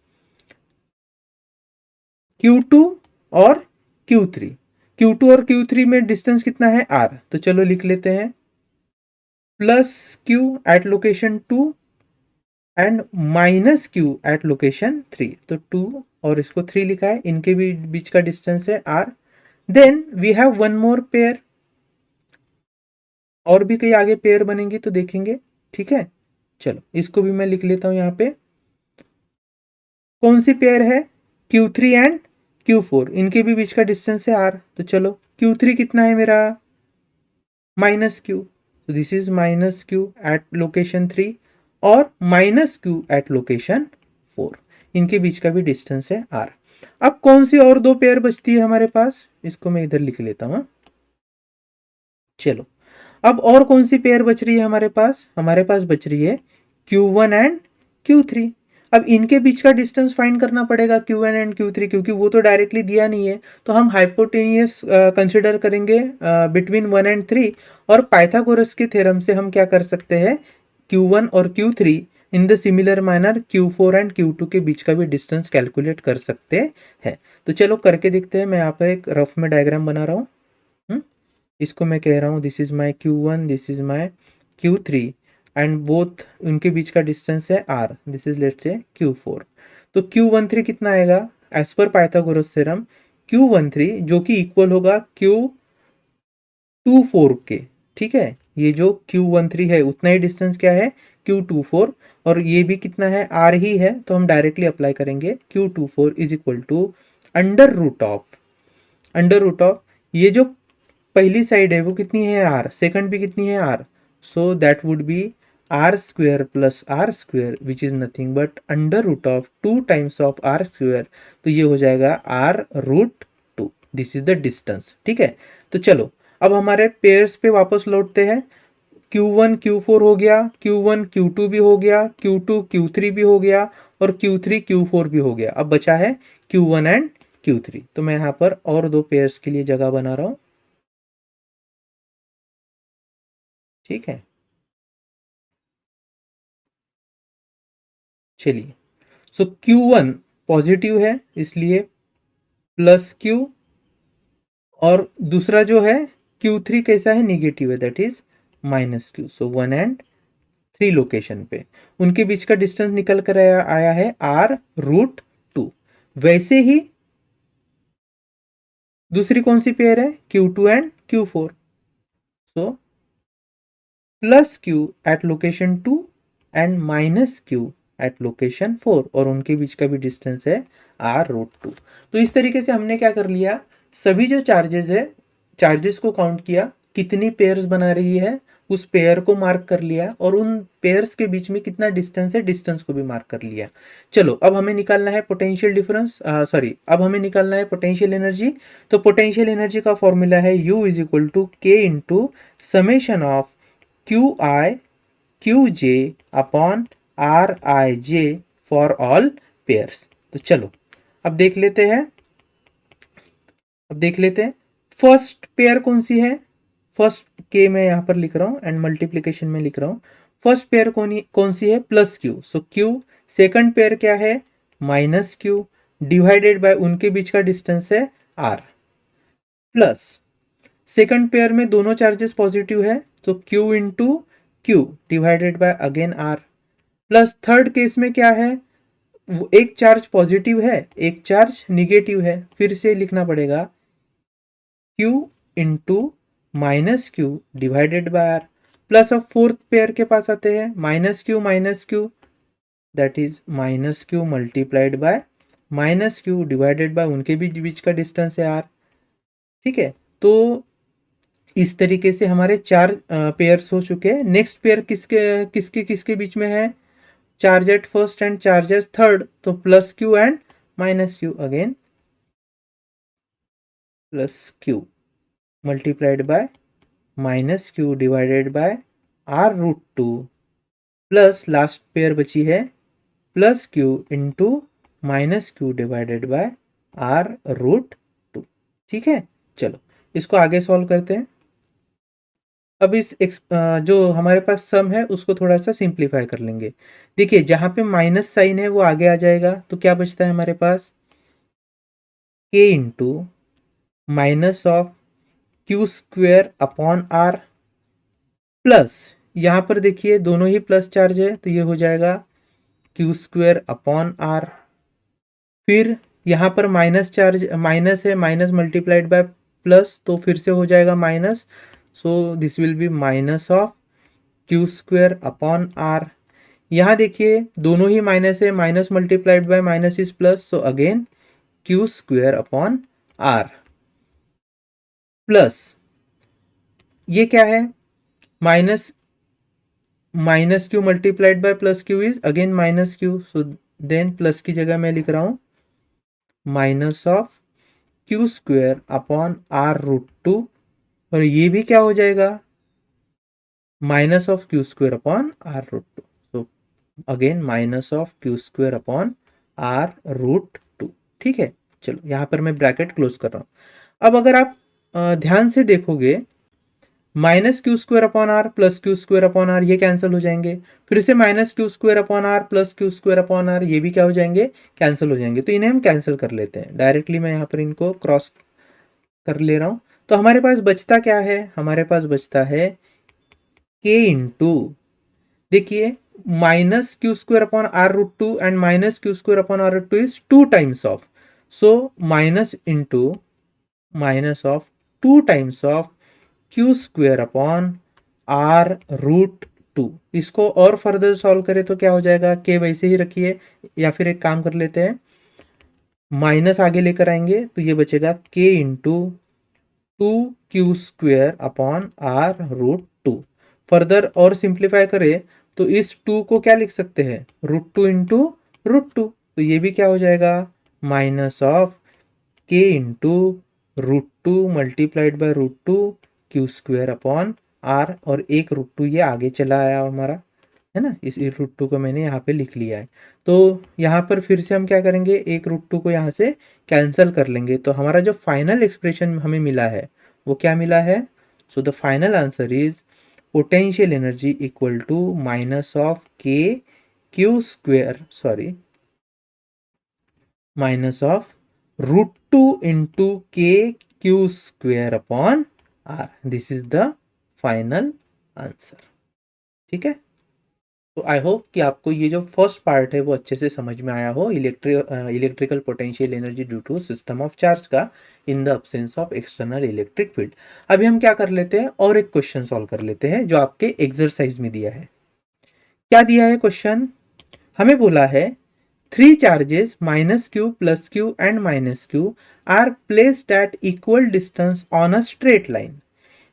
Q2 और Q3। Q2 और Q3 में डिस्टेंस कितना है, आर। तो चलो लिख लेते हैं plus Q at location 2 and minus Q at location 3। तो 2 और इसको 3 लिखा है, इनके भी बीच का डिस्टेंस है R. Then we have one more pair, और भी कई आगे पेयर बनेंगी तो देखेंगे। ठीक है, चलो इसको भी मैं लिख लेता हूं यहां पे। कौन सी पेयर है, Q3 एंड Q4। इनके भी बीच का डिस्टेंस है आर। तो चलो Q3 कितना है मेरा, माइनस क्यू। तो this is minus Q at location 3 और माइनस क्यू एट लोकेशन 4। इनके बीच का भी डिस्टेंस है आर। अब कौन सी और दो पेयर बचती है हमारे पास, इसको मैं इधर लिख लेता हूं। चलो, अब और कौन सी पेयर बच रही है हमारे पास बच रही है Q1 एंड Q3। अब इनके बीच का डिस्टेंस फाइंड करना पड़ेगा Q1 एंड Q3, क्योंकि वो तो डायरेक्टली दिया नहीं है। तो हम हाइपोटेनियस कंसिडर करेंगे बिटवीन 1 and 3, और पाइथागोरस के थ्योरम से हम क्या कर सकते हैं, Q1 और Q3 in the similar manner Q4 and Q2 के बीच का भी डिस्टेंस कैलकुलेट कर सकते हैं। तो चलो करके देखते हैं। मैं यहाँ पे एक रफ में डायग्राम बना रहा हूँ। इसको मैं कह रहा हूँ this is my Q1, this is my Q3 and both उनके बीच का डिस्टेंस है are. This is let's say Q4। तो Q13 कितना आएगा, as per Pythagoras theorem Q13 जो कि इक्वल होगा Q24 के। ठीक है, ये जो Q13 है उतना ही डिस्टेंस क्या है, Q24, और ये भी कितना है, आर ही है। तो हम डायरेक्टली अप्लाई करेंगे Q24 is equal to under root of ये जो पहली साइड है वो कितनी है, आर। सेकंड भी कितनी है, R. So that would be R square plus R square which is nothing but under root of 2 times of R square. तो ये हो जाएगा R√2। This is the distance. ठीक है, तो चलो अब हमारे पेयर्स पे वापस लौटते हैं। Q1 Q4 हो गया, Q1 Q2 भी हो गया, Q2 Q3 भी हो गया, और Q3 Q4 भी हो गया। अब बचा है Q1 एंड Q3। तो मैं यहाँ पर और दो पेयर्स के लिए जगह बना रहा हूँ। ठीक है, चलिए। सो Q1 पॉजिटिव है इसलिए प्लस Q, और दूसरा जो है Q3 कैसा है, निगेटिव है, that is minus Q। So 1 and 3 location पे उनके बीच का डिस्टेंस निकल कर आया है R√2। वैसे ही दूसरी कौन सी पेयर है, Q2 and Q4। So plus Q at location 2 and minus Q at location 4, और उनके बीच का भी डिस्टेंस है R√2। तो इस तरीके से हमने क्या कर लिया, सभी जो चार्जेस है, चार्जेस को काउंट किया, कितनी पेयर्स बना रही है उस पेयर को मार्क कर लिया, और उन पेयर्स के बीच में कितना डिस्टेंस है, डिस्टेंस को भी मार्क कर लिया। चलो अब हमें निकालना है पोटेंशियल डिफरेंस, अब हमें निकालना है पोटेंशियल एनर्जी। तो पोटेंशियल एनर्जी का फॉर्मूला है U is equal to K into summation of QI QJ upon RIJ for all pairs. तो चलो अब देख लेते हैं फर्स्ट पेयर कौन सी है। फर्स्ट के मैं यहां पर लिख रहा हूं एंड मल्टीप्लीकेशन में लिख रहा हूं। फर्स्ट पेयर कौन सी है, प्लस Q। सो Q। सेकंड पेयर क्या है, माइनस Q, डिवाइडेड बाय उनके बीच का डिस्टेंस है R, प्लस सेकंड पेयर में दोनों चार्जेस पॉजिटिव है, तो Q into Q divided bye again R, plus third case में क्या है, वो एक चार्ज पॉजिटिव है, एक चार्ज निगेटिव है। फिर से लिखना पड़ेगा Q into minus Q divided bye R, plus अब फोर्थ पेयर के पास आते हैं, minus Q that is minus Q multiplied by minus Q divided bye उनके बीच का डिस्टेंस है आर। ठीक है, तो इस तरीके से हमारे चार पेयर्स हो चुके हैं। नेक्स्ट पेयर किसके किसके किसके बीच में है, charge at first and charge at third, तो plus Q and minus Q, again plus Q multiplied by minus Q divided by R root two, plus last pair बची है plus Q into minus Q divided by R root two. ठीक है, चलो इसको आगे solve करते हैं। अब जो हमारे पास सम है उसको थोड़ा सा सिंप्लीफाई कर लेंगे। देखिए जहां पे माइनस साइन है वो आगे आ जाएगा, तो क्या बचता है हमारे पास, K into minus of Q square upon are, plus यहाँ पर देखिए दोनों ही प्लस चार्ज है तो ये हो जाएगा क्यू स्क्वेयर अपॉन आर। फिर यहाँ पर माइनस चार्ज माइनस है, माइनस मल्टीप्लाइड बाय प्लस, तो फिर से हो जाएगा minus, so this will be minus of Q square upon R. यहाँ देखिए दोनों ही माइनस है, minus multiplied by minus is plus, so again Q square upon are, plus ये क्या है, minus minus Q multiplied by plus Q is again minus Q, so then plus की जगह मैं लिख रहा हूं minus of Q square upon R root two, और ये भी क्या हो जाएगा, minus of Q square upon R root two, so again minus of Q square upon R root two. ठीक है, चलो यहां पर मैं ब्रैकेट क्लोज कर रहा हूं। अब अगर आप ध्यान से देखोगे, minus Q square upon are plus Q square upon R ये कैंसिल हो जाएंगे, फिर से minus Q square upon are plus Q square upon R ये भी क्या हो जाएंगे, कैंसिल हो जाएंगे। तो इन्हें हम कैंसिल कर लेते हैं डायरेक्टली, मैं यहाँ पर इनको क्रॉस कर ले रहा हूँ। तो हमारे पास बचता क्या है, हमारे पास बचता है के इंटू, देखिए minus Q square upon R root two and minus Q square upon R root two is two times of, so minus into minus of two times of Q square upon R root two. इसको और further solve करें तो क्या हो जाएगा, के वैसे ही रखिए, या फिर एक काम कर लेते हैं माइनस आगे लेकर आएंगे तो ये बचेगा K into two Q square upon R root two. Further और सिंप्लीफाई करें तो इस टू को क्या लिख सकते हैं, root two into root two, तो ये भी क्या हो जाएगा minus of K into root two multiplied by root two Q square upon R, और एक रूट टू ये आगे चला आया हमारा, है ना, इस रूट टू को मैंने यहाँ पे लिख लिया है। तो यहाँ पर फिर से हम क्या करेंगे, एक रूट टू को यहाँ से कैंसिल कर लेंगे, तो हमारा जो फाइनल एक्सप्रेशन हमें मिला है वो क्या मिला है, so the final answer is potential energy equal to minus of K Q square minus of root two into K Q square upon R, this is the final answer. ठीक है, तो आई होप कि आपको ये जो first part है वो अच्छे से समझ में आया हो, electrical potential energy due to system of charge का in the absence of external electric field. अभी हम क्या कर लेते हैं, और एक क्वेश्चन सॉल्व कर लेते हैं जो आपके एक्सरसाइज में दिया है। क्या दिया है क्वेश्चन, हमें बोला है three charges minus Q plus Q and minus Q R placed at equal distance on a straight line.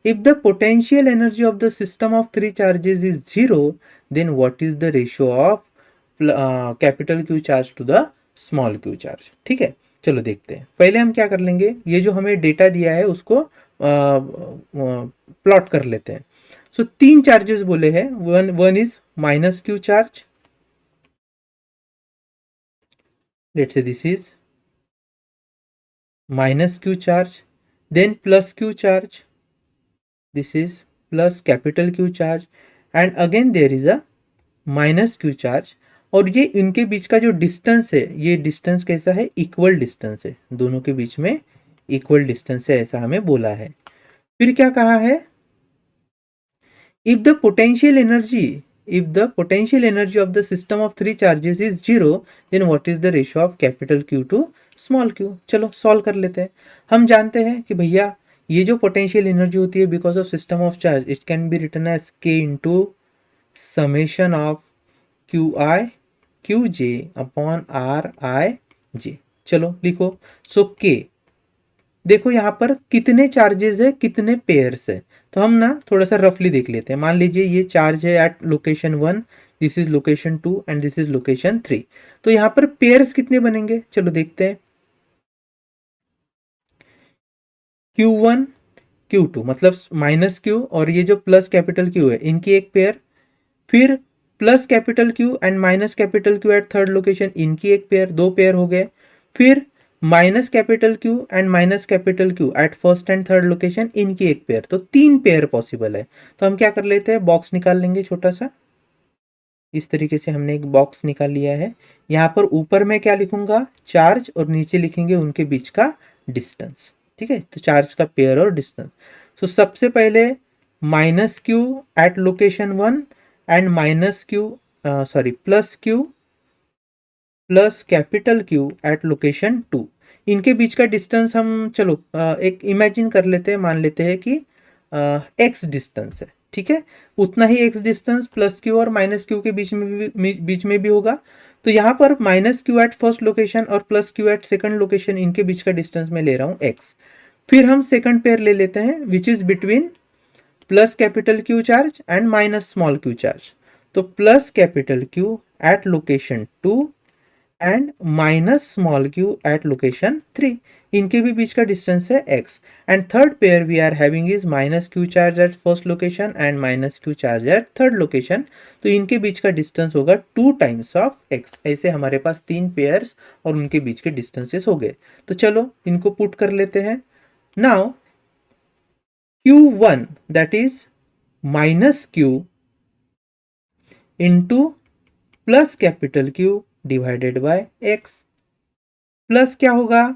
If the potential energy of the system of three charges is zero, then what is the ratio of capital Q charge to the small q charge? ठीक है, चलो देखते हैं। पहले हम क्या कर लेंगे, ये जो हमें डेटा दिया है उसको प्लॉट कर लेते हैं। सो तीन चार्जेस बोले हैं, one is minus Q charge, let's say this is minus q charge, then plus q charge, this is plus capital Q charge, and again there is a minus q charge। और ये इनके बीच का जो distance है, ये distance कैसा है, इक्वल डिस्टेंस है, दोनों के बीच में इक्वल डिस्टेंस है, ऐसा हमें बोला है। फिर क्या कहा है, if the potential energy of the system of three charges is zero, then what is the ratio of capital Q to small q। चलो सॉल्व कर लेते हैं। हम जानते हैं कि भैया ये जो पोटेंशियल एनर्जी होती है because of system of charge, it can be written as K into summation of Q I Q J upon R I J. चलो लिखो। सो के, देखो यहाँ पर कितने चार्जेस है, कितने पेयर्स है, तो हम ना थोड़ा सा रफली देख लेते हैं। मान लीजिए ये चार्ज है at location 1, this is location 2 and this is location 3। तो यहाँ पर पेयर्स कितने बनेंगे, चलो देखते हैं। Q1 Q2 मतलब माइनस Q और ये जो प्लस कैपिटल Q है इनकी एक पेयर, फिर plus capital Q and minus capital Q at third location, इनकी एक पेयर, दो पेयर हो गए। फिर minus capital Q and minus capital Q at first and third location, इनकी एक पेयर, तो तीन पेयर पॉसिबल है। तो हम क्या कर लेते हैं, बॉक्स निकाल लेंगे छोटा सा। इस तरीके से हमने एक बॉक्स निकाल लिया है। यहाँ पर ऊपर में क्या लिखूंगा, चार्ज, और नीचे लिखेंगे उनके बीच का डिस्टेंस। ठीक है, तो चार्ज का पेयर और डिस्टेंस। सो सबसे पहले minus Q at location 1 and minus Q, sorry plus Q plus capital Q at location 2, इनके बीच का डिस्टेंस हम चलो एक इमेजिन कर लेते हैं, मान लेते हैं कि एक्स डिस्टेंस है। ठीक है, उतना ही एक्स डिस्टेंस प्लस क्यू और माइनस क्यू के बीच में भी होगा। तो यहाँ पर minus Q at first location और plus Q at second location, इनके बीच का डिस्टेंस मैं ले रहा हूँ एक्स। फिर हम सेकंड पेयर ले लेते हैं which is between plus capital Q charge and minus small Q charge. तो plus capital Q at location 2 and minus small Q at location 3, इनके भी बीच का डिस्टेंस है x। And third pair we are having is minus Q charge at first location and minus Q charge at third location, तो इनके बीच का distance होगा 2 टाइम्स ऑफ x। ऐसे हमारे पास तीन पेयर्स और उनके बीच के डिस्टेंसेस हो गए। तो चलो इनको पुट कर लेते हैं। Now q1 that is minus q into plus capital Q divided bye x, plus क्या होगा,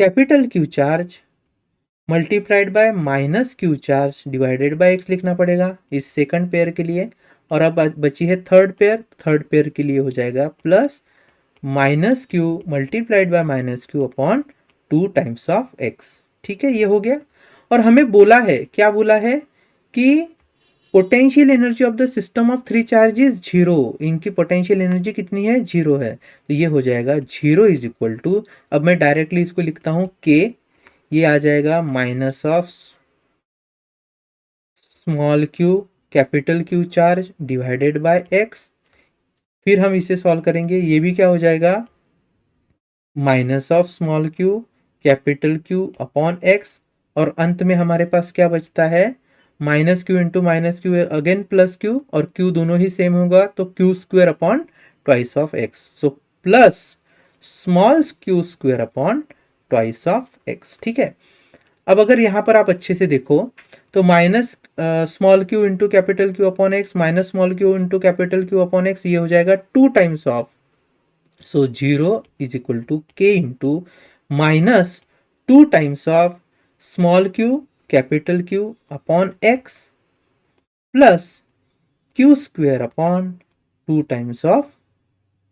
capital Q charge multiplied by minus Q charge divided by x लिखना पड़ेगा इस सेकंड पेयर के लिए। और अब बची है थर्ड पेयर, थर्ड पेयर के लिए हो जाएगा plus minus Q multiplied by minus Q upon 2 times of x। ठीक है, ये हो गया। और हमें बोला है, क्या बोला है कि potential energy of the system of three charges zero, इनकी पोटेंशियल एनर्जी कितनी है, जीरो है। तो ये हो जाएगा जीरो इज इक्वल टू, अब मैं डायरेक्टली इसको लिखता हूं के, ये आ जाएगा minus of small Q capital Q charge divided by x. फिर हम इसे सॉल्व करेंगे, ये भी क्या हो जाएगा, minus of small Q capital Q upon x. और अंत में हमारे पास क्या बचता है, minus Q into minus Q again plus Q, और क्यू दोनों ही सेम होगा तो Q square upon twice of x. So plus small Q square upon twice of X. ठीक है, अब अगर यहाँ पर आप अच्छे से देखो तो minus small Q into capital Q upon X minus small Q into capital Q upon X, ये हो जाएगा 2 times of, so zero is equal to के into minus 2 times of small Q capital Q upon X plus Q square upon 2 times of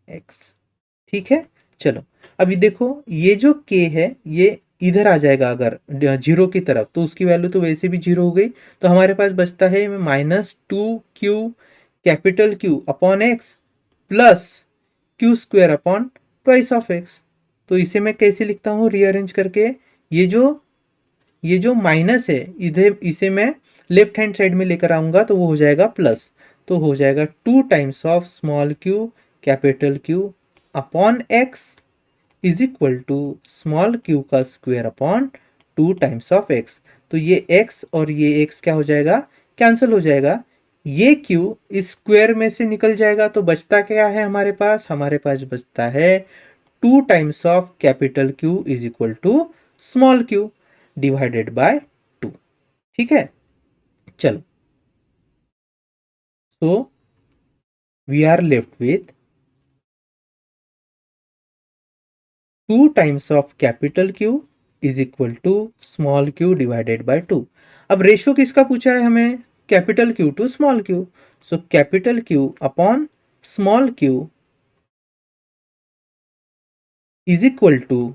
X. ठीक है, चलो अभी देखो ये जो k है ये इधर आ जाएगा अगर जीरो की तरफ, तो उसकी वैल्यू तो वैसे भी जीरो हो गई। तो हमारे पास बचता है minus 2q capital Q upon X plus Q square upon twice of X. तो इसे मैं कैसे लिखता हूँ, रीअरेंज करके, ये जो माइनस है इधर, इसे मैं लेफ्ट हैंड साइड में लेकर आऊंगा तो वो हो जाएगा प्लस। तो हो जाएगा 2 times of small Q capital Q upon X is equal to small Q का square upon 2 times of X. तो ये x और ये x क्या हो जाएगा, कैंसिल हो जाएगा। ये q इस स्क्वेयर में से निकल जाएगा, तो बचता क्या है हमारे पास, बचता है 2 times of capital Q is equal to small q divided by 2। ठीक है, चलो so we are left with 2 times of capital Q is equal to small q divided by 2। अब रेशियो किसका पूछा है हमें, capital Q to small q। So capital Q upon small q is equal to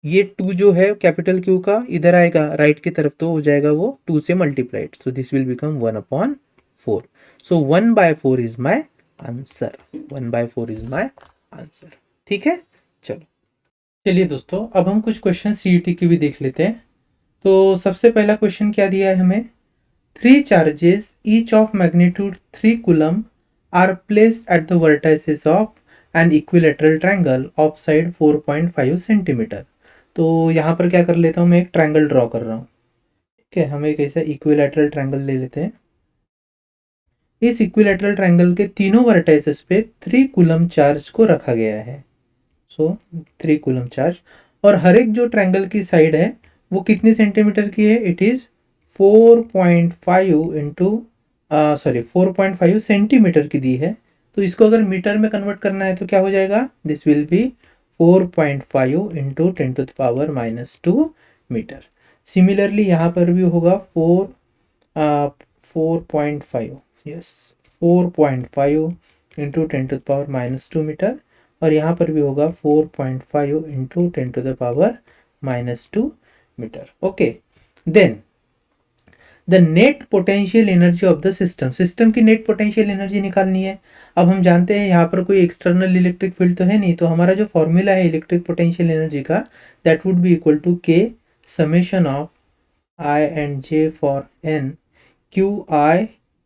ये 2 जो है capital Q का इधर आएगा राइट की तरफ, तो हो जाएगा वो 2 से multiplied, so this will become 1/4। So 1/4 is my answer, 1/4 is my answer. ठीक है, चलो चलिए दोस्तों, अब हम कुछ क्वेश्चन सीईटी के भी देख लेते हैं। तो सबसे पहला क्वेश्चन क्या दिया है हमें, 3 charges each of magnitude 3 coulomb are placed at the vertices of an equilateral triangle of side 4.5 centimetre. तो यहाँ पर क्या कर लेता हूँ, मैं एक ट्रायंगल ड्रॉ कर रहा हूँ। ठीक है, हम एक ऐसा इक्विलैटरल ट्रायंगल ले लेते हैं। इस इक्विलैटरल ट्रायंगल के तीनों वर्टाइसेस पे 3 कूलम चार्ज को रखा गया है। सो 3 कूलम चार्ज, और हर एक जो ट्रायंगल की साइड है वो कितनी सेंटीमीटर की है, इट इज 4.5 इंटू 4.5 सेंटीमीटर की दी है। तो इसको अगर मीटर में कन्वर्ट करना है तो क्या हो जाएगा, this will be 4.5 into 10⁻²⁻2 metre. Similarly यहाँ पर भी होगा 4.5, यस 4.5 इंटू 10⁻² मीटर, और यहाँ पर भी होगा 4.5 into 10⁻² metre. Okay, then the net potential energy of the system, system की नेट पोटेंशियल एनर्जी निकालनी है। अब हम जानते हैं यहाँ पर कोई एक्सटर्नल इलेक्ट्रिक फील्ड तो है नहीं, तो हमारा जो फॉर्मूला है इलेक्ट्रिक पोटेंशियल एनर्जी का, that would be equal to K summation of I and J for N Q I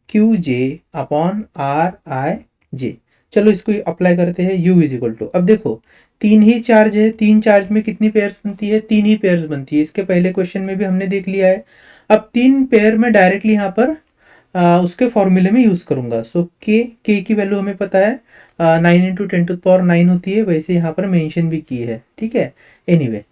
Q J upon R I J. चलो इसको अप्लाई करते हैं, u इज इक्वल टू, अब देखो 3 ही चार्ज है, 3 charge में कितनी पेयर्स बनती है, 3 ही पेयर्स बनती है। इसके पहले क्वेश्चन में भी हमने देख लिया है। अब 3 पेयर में डायरेक्टली यहाँ पर उसके फॉर्मूले में यूज करूंगा। सो के की वैल्यू हमें पता है 9 इंटू 10⁻9 होती है, वैसे यहाँ पर मेंशन भी की है। ठीक है, एनीवे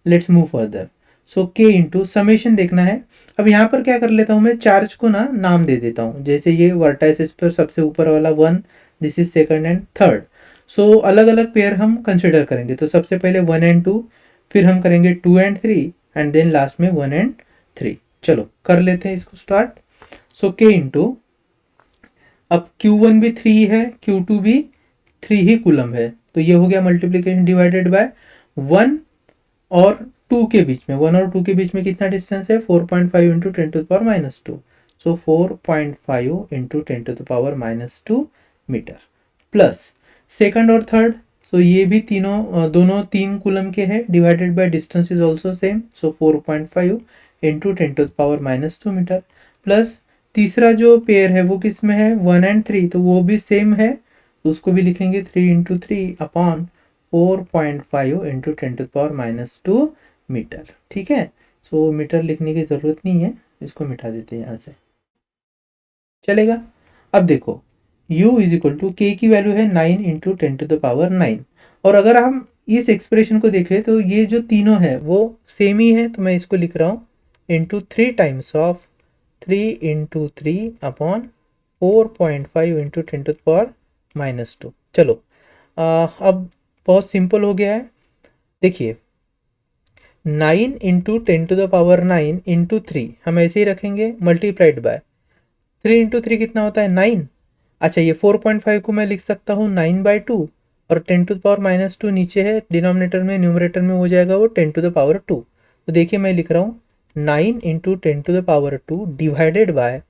लेट्स मूव फर्दर। सो के इंटू समेशन देखना है। अब यहाँ पर क्या कर लेता हूँ मैं, चार्ज को ना नाम दे देता हूँ। जैसे ये वर्टाइसिस पर सबसे ऊपर वाला 1, this is second and third. So अलग अलग पेयर हम कंसिडर करेंगे। तो सबसे पहले 1 एंड 2, फिर हम करेंगे 2 एंड 3, एंड देन लास्ट में 1 एंड 3। चलो कर लेते हैं इसको स्टार्ट। सो के इंटू, अब Q1 भी 3 है, Q2 भी 3 ही कूलम है, तो ये हो गया मल्टीप्लीकेशन डिवाइडेड बाय 1 और 2 के बीच में, 1 और 2 के बीच में कितना डिस्टेंस है, 4.5 into 10⁻²। So 4.5 into 10⁻² metre, plus second और थर्ड, सो ये भी दोनों 3 कूलम के हैं, divided by distance is also same, so 4.5 into 10⁻² metre, plus तीसरा जो पेयर है वो किस में है, 1 एंड 3, तो वो भी सेम है, तो उसको भी लिखेंगे 3 इंटू 3 अपॉन 4.5 इंटू 10⁻² मीटर। ठीक है, सो मीटर लिखने की ज़रूरत नहीं है, इसको मिटा देते हैं यहाँ से, चलेगा। अब देखो u is equal to, k की वैल्यू है 9 इंटू 10⁻9, और अगर हम इस एक्सप्रेशन को देखें तो ये जो तीनों है वो सेम ही है, तो मैं इसको लिख रहा हूँ into 3 times of 3 into 3 upon 4.5 into 10⁻²। चलो अब बहुत सिंपल हो गया है। देखिए 9 इंटू 10⁻9 इंटू 3 हम ऐसे ही रखेंगे, मल्टीप्लाइड बाय 3 इंटू 3 कितना होता है 9। अच्छा, ये 4.5 को मैं लिख सकता हूँ 9/2, और 10⁻² नीचे है डिनोमिनेटर में, न्यूमरेटर में हो जाएगा वो 10⁻²। तो देखिए मैं लिख रहा हूँ 9 इंटू 10⁻² डिवाइडेड बाय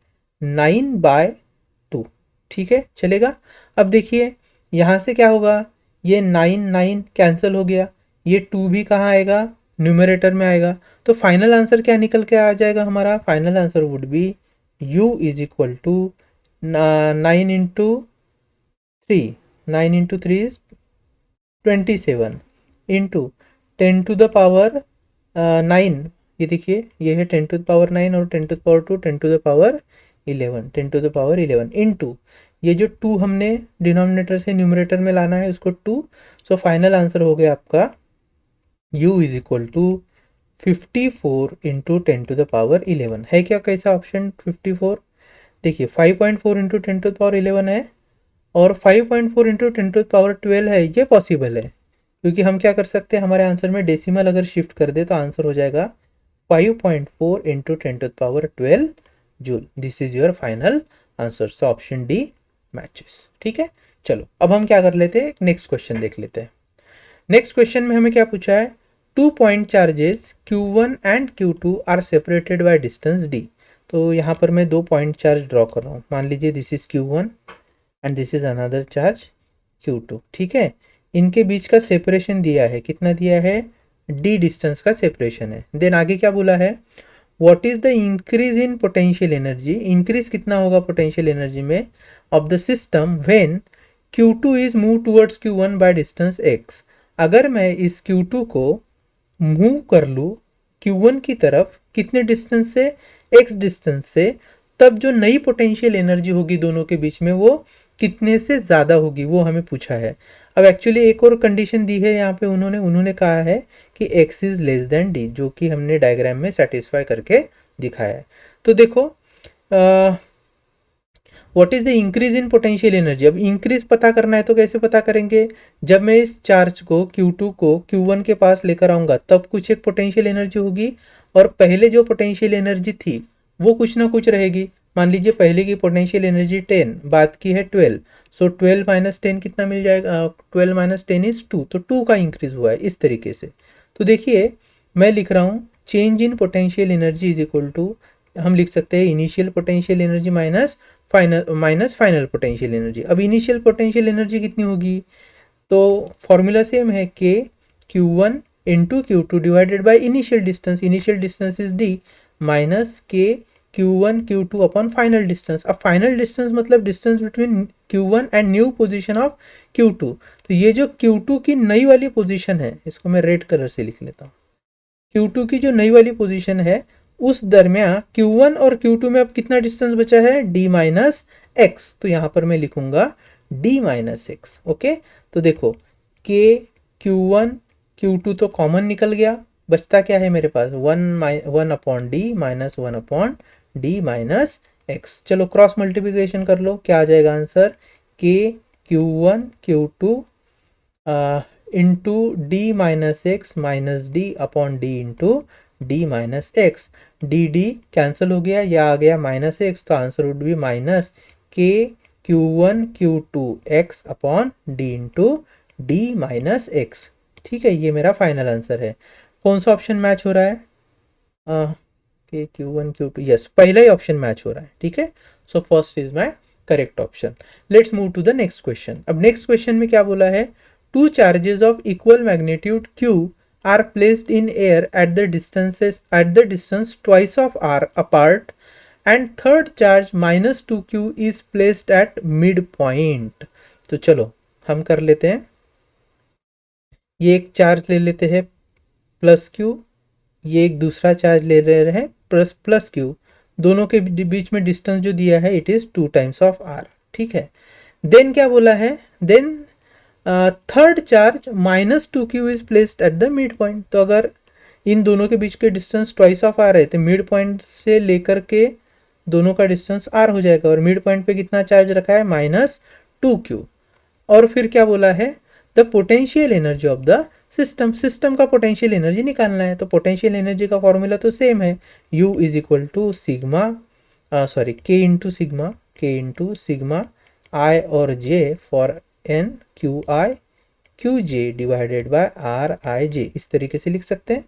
9/2। ठीक है, चलेगा। अब देखिए यहाँ से क्या होगा, ये 9 कैंसिल हो गया, ये 2 भी कहाँ आएगा, न्यूमरेटर में आएगा। तो फाइनल आंसर क्या निकल के आ जाएगा हमारा, final answer would be u is equal to 9 into 3 is 27 into 10⁻9, ये देखिए ये है 10⁻9 और 10⁻², 10⁻11 इंटू ये जो 2 हमने डिनोमिनेटर से न्यूमरेटर में लाना है उसको 2। सो फाइनल आंसर हो गया आपका u is equal to 54 into 10⁻11 है क्या, कैसा ऑप्शन 54। देखिए 5.4 इंटू 10⁻11 है, और 5.4 इंटू 10⁻12 है, ये पॉसिबल है क्योंकि हम क्या कर सकते हैं, हमारे आंसर में डेसिमल अगर शिफ्ट कर दे तो आंसर हो जाएगा 5.4 into 10⁻12 joule. This is your final answer, so option D matches. ठीक है, चलो अब हम क्या कर लेते हैं, नेक्स्ट क्वेश्चन देख लेते हैं। नेक्स्ट क्वेश्चन में हमें क्या पूछा है, two point charges Q1 and Q2 are separated by distance d। तो यहाँ पर मैं 2 पॉइंट चार्ज ड्रॉ कर रहा हूँ। मान लीजिए this is Q1 and this is another charge Q2, ठीक है। इनके बीच का सेपरेशन दिया है, कितना दिया है, d डिस्टेंस का सेपरेशन है। देन आगे क्या बोला है, what is the increase in potential energy, increase कितना होगा पोटेंशियल एनर्जी में of the system when Q2 is move towards Q1 by distance x। अगर मैं इस Q2 को मूव कर लूँ Q1 की तरफ कितने डिस्टेंस से, x डिस्टेंस से, तब जो नई पोटेंशियल एनर्जी होगी दोनों के बीच में वो कितने से ज़्यादा होगी, वो हमें पूछा है। अब एक्चुअली एक और कंडीशन दी है यहाँ पे, उन्होंने कहा है कि x is less than d, जो कि हमने डायग्राम में सेटिस्फाई करके दिखाया है। तो देखो what is the increase in potential energy. अब इंक्रीज पता करना है तो कैसे पता करेंगे, जब मैं इस चार्ज को Q2 को Q1 के पास लेकर आऊंगा तब कुछ एक पोटेंशियल एनर्जी होगी, और पहले जो पोटेंशियल एनर्जी थी वो कुछ ना कुछ रहेगी। मान लीजिए पहले की पोटेंशियल एनर्जी 10, बाद की है 12, सो 12 माइनस 10 कितना मिल जाएगा, 12 माइनस 10 इज 2, तो 2 का इंक्रीज हुआ है इस तरीके से। तो देखिए मैं लिख रहा हूँ change in potential energy is equal to, हम लिख सकते हैं initial potential energy minus final potential energy. अब इनिशियल पोटेंशियल एनर्जी कितनी होगी, तो फॉर्मूला सेम है k Q1 into Q2 divided by initial distance is d, minus k Q1 Q2 upon final distance. अब फाइनल डिस्टेंस मतलब distance between Q1 and new position of Q2। तो ये जो Q2 की नई वाली पोजीशन है, इसको मैं रेड कलर से लिख लेता हूँ। Q2 की जो नई वाली पोजीशन है उस दरमियान Q1 और Q2 में अब कितना डिस्टेंस बचा है, d माइनस एक्स। तो यहाँ पर मैं लिखूंगा d माइनस एक्स। ओके, तो देखो k Q1 Q2 तो कॉमन निकल गया, बचता क्या है मेरे पास, 1 upon D minus 1 upon D minus x. चलो क्रॉस मल्टीप्लिकेशन कर लो, क्या आ जाएगा answer, k Q1 Q2 into D minus x minus D upon D into D minus x. D D cancel हो गया, या आ गया माइनस एक्स, तो answer would B minus k Q1 Q2 x upon D into D minus x. ठीक है, ये मेरा final answer है। कौन सा ऑप्शन मैच हो रहा है, के Q1 Q2, यस पहला ही ऑप्शन मैच हो रहा है। ठीक है, so first is my correct option. Let's move to the next question. अब नेक्स्ट क्वेश्चन में क्या बोला है, two charges of equal magnitude Q are placed in air at the distance twice of r apart, and third charge minus 2q is placed at midpoint। तो चलो हम कर लेते हैं, ये एक चार्ज ले लेते हैं प्लस q, ये एक दूसरा चार्ज ले रहे हैं प्लस q, दोनों के बीच में डिस्टेंस जो दिया है it is 2 times of r। ठीक है, देन क्या बोला है, then third charge minus 2q is placed at the mid point. तो अगर इन दोनों के बीच के डिस्टेंस ट्वाइस ऑफ आर है तो मिड पॉइंट से लेकर के दोनों का डिस्टेंस r हो जाएगा, और मिड पॉइंट पे कितना चार्ज रखा है, माइनस 2q। और फिर क्या बोला है, the potential energy of the system का पोटेंशियल एनर्जी निकालना है। तो पोटेंशियल एनर्जी का फॉर्मूला तो सेम है, U is equal to sigma K into sigma I और J for n Q J divided by R I J, इस तरीके से लिख सकते हैं।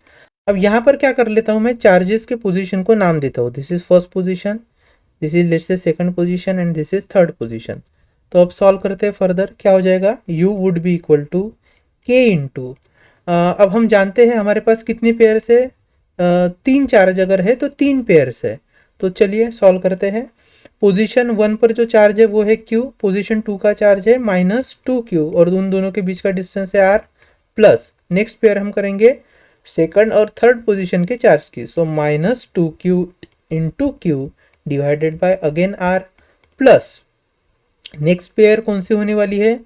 अब यहाँ पर क्या कर लेता हूँ, मैं चार्जेस के पोजीशन को नाम देता हूँ, this is first position, this is let's say second position and this is third position. तो अब सॉल्व करते हैं फर्दर, क्या हो जाएगा, u would be equal to के इंटू, अब हम जानते हैं हमारे पास कितने पेयर्स है, 3 चार्ज अगर है तो 3 पेयर्स है। तो चलिए सॉल्व करते हैं। पोजीशन 1 पर जो चार्ज है वो है q, पोजीशन 2 का चार्ज है माइनस 2q, और उन दोनों के बीच का डिस्टेंस है r प्लस, नेक्स्ट पेयर हम करेंगे सेकंड और थर्ड पोजीशन के चार्ज की, so minus 2q into q divided bye again r plus, next pair कौन सी होने वाली है,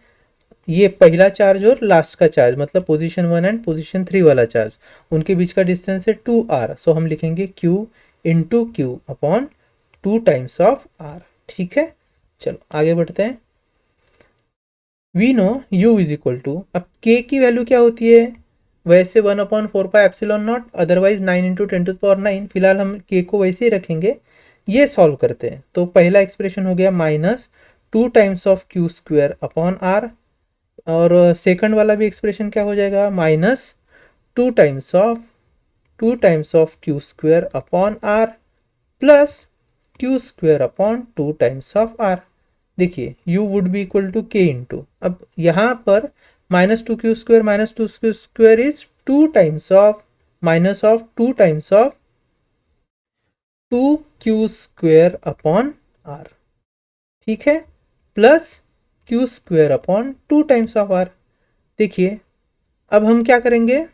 ये पहला चार्ज और लास्ट का चार्ज, मतलब पोजीशन 1 एंड पोजीशन 3 वाला चार्ज, उनके बीच का डिस्टेंस है 2r, सो हम लिखेंगे q into q upon 2 times of r। ठीक है, चलो आगे बढ़ते हैं। We know u is equal to, अब k की वैल्यू क्या होती है, वैसे 1/4 एप्सिलॉन नॉट, अदरवाइज 9 इंटू 10⁹, फिलहाल हम k को वैसे ही रखेंगे। ये सॉल्व करते हैं, तो पहला एक्सप्रेशन हो गया minus 2 times of q square upon r, और सेकंड वाला भी एक्सप्रेशन क्या हो जाएगा, minus two times of Q square upon are plus Q square upon two times of r. देखिए u would be equal to के इंटू, अब यहाँ पर minus two Q square is two times of minus of two times of two Q square upon are, ठीक है, plus Q square upon two times of r. देखिए अब हम क्या करेंगे,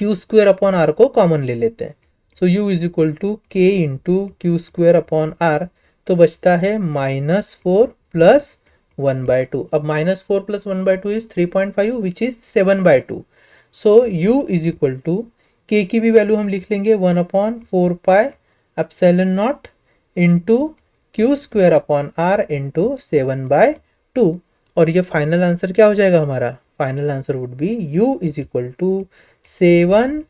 क्यू स्क्वेयर अपॉन आर को कॉमन ले लेते हैं। सो u इज इक्वल टू के into q square upon r, तो बचता है -4 प्लस 1/2। अब -4 प्लस 1/2 इज 3.5 विच इज 7/2। सो u is equal to k की भी वैल्यू हम लिख लेंगे 1/4 epsilon naught into q square upon are into 7/2। और ये फाइनल आंसर क्या हो जाएगा हमारा, final answer would be u is equal to 7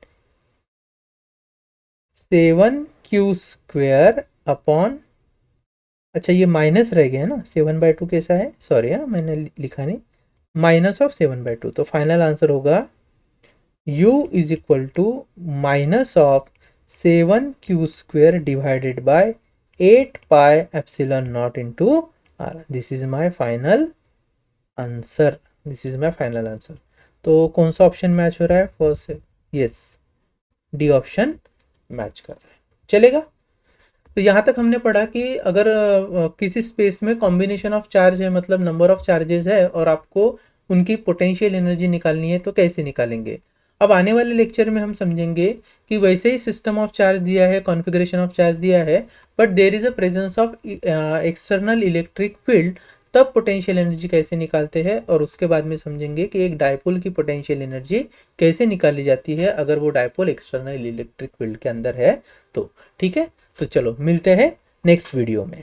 q square upon, अच्छा ये माइनस रह गया है ना, 7/2 कैसा है, सॉरी हाँ मैंने लिखा नहीं, माइनस ऑफ 7/2। तो फाइनल आंसर होगा u is equal to minus of 7 q square divided by 8 pi epsilon naught into r. This is my final answer, this is my final answer. तो कौन सा ऑप्शन मैच हो रहा है, first, yes D option match कर रहा है, चलेगा। तो यहाँ तक हमने पढ़ा कि अगर किसी स्पेस में कॉम्बिनेशन ऑफ चार्ज है, मतलब नंबर ऑफ चार्जेस है, और आपको उनकी पोटेंशियल एनर्जी निकालनी है तो कैसे निकालेंगे। अब आने वाले लेक्चर में हम समझेंगे कि वैसे ही सिस्टम ऑफ चार्ज दिया है, कॉन्फ़िगरेशन ऑफ चार्ज दिया है, but there is a presence of external electric field, तब पोटेंशियल एनर्जी कैसे निकालते हैं। और उसके बाद में समझेंगे कि एक डायपोल की पोटेंशियल एनर्जी कैसे निकाली जाती है अगर वो डायपोल एक्सटर्नल इलेक्ट्रिक फील्ड के अंदर है तो, ठीक है। तो चलो मिलते हैं नेक्स्ट वीडियो में।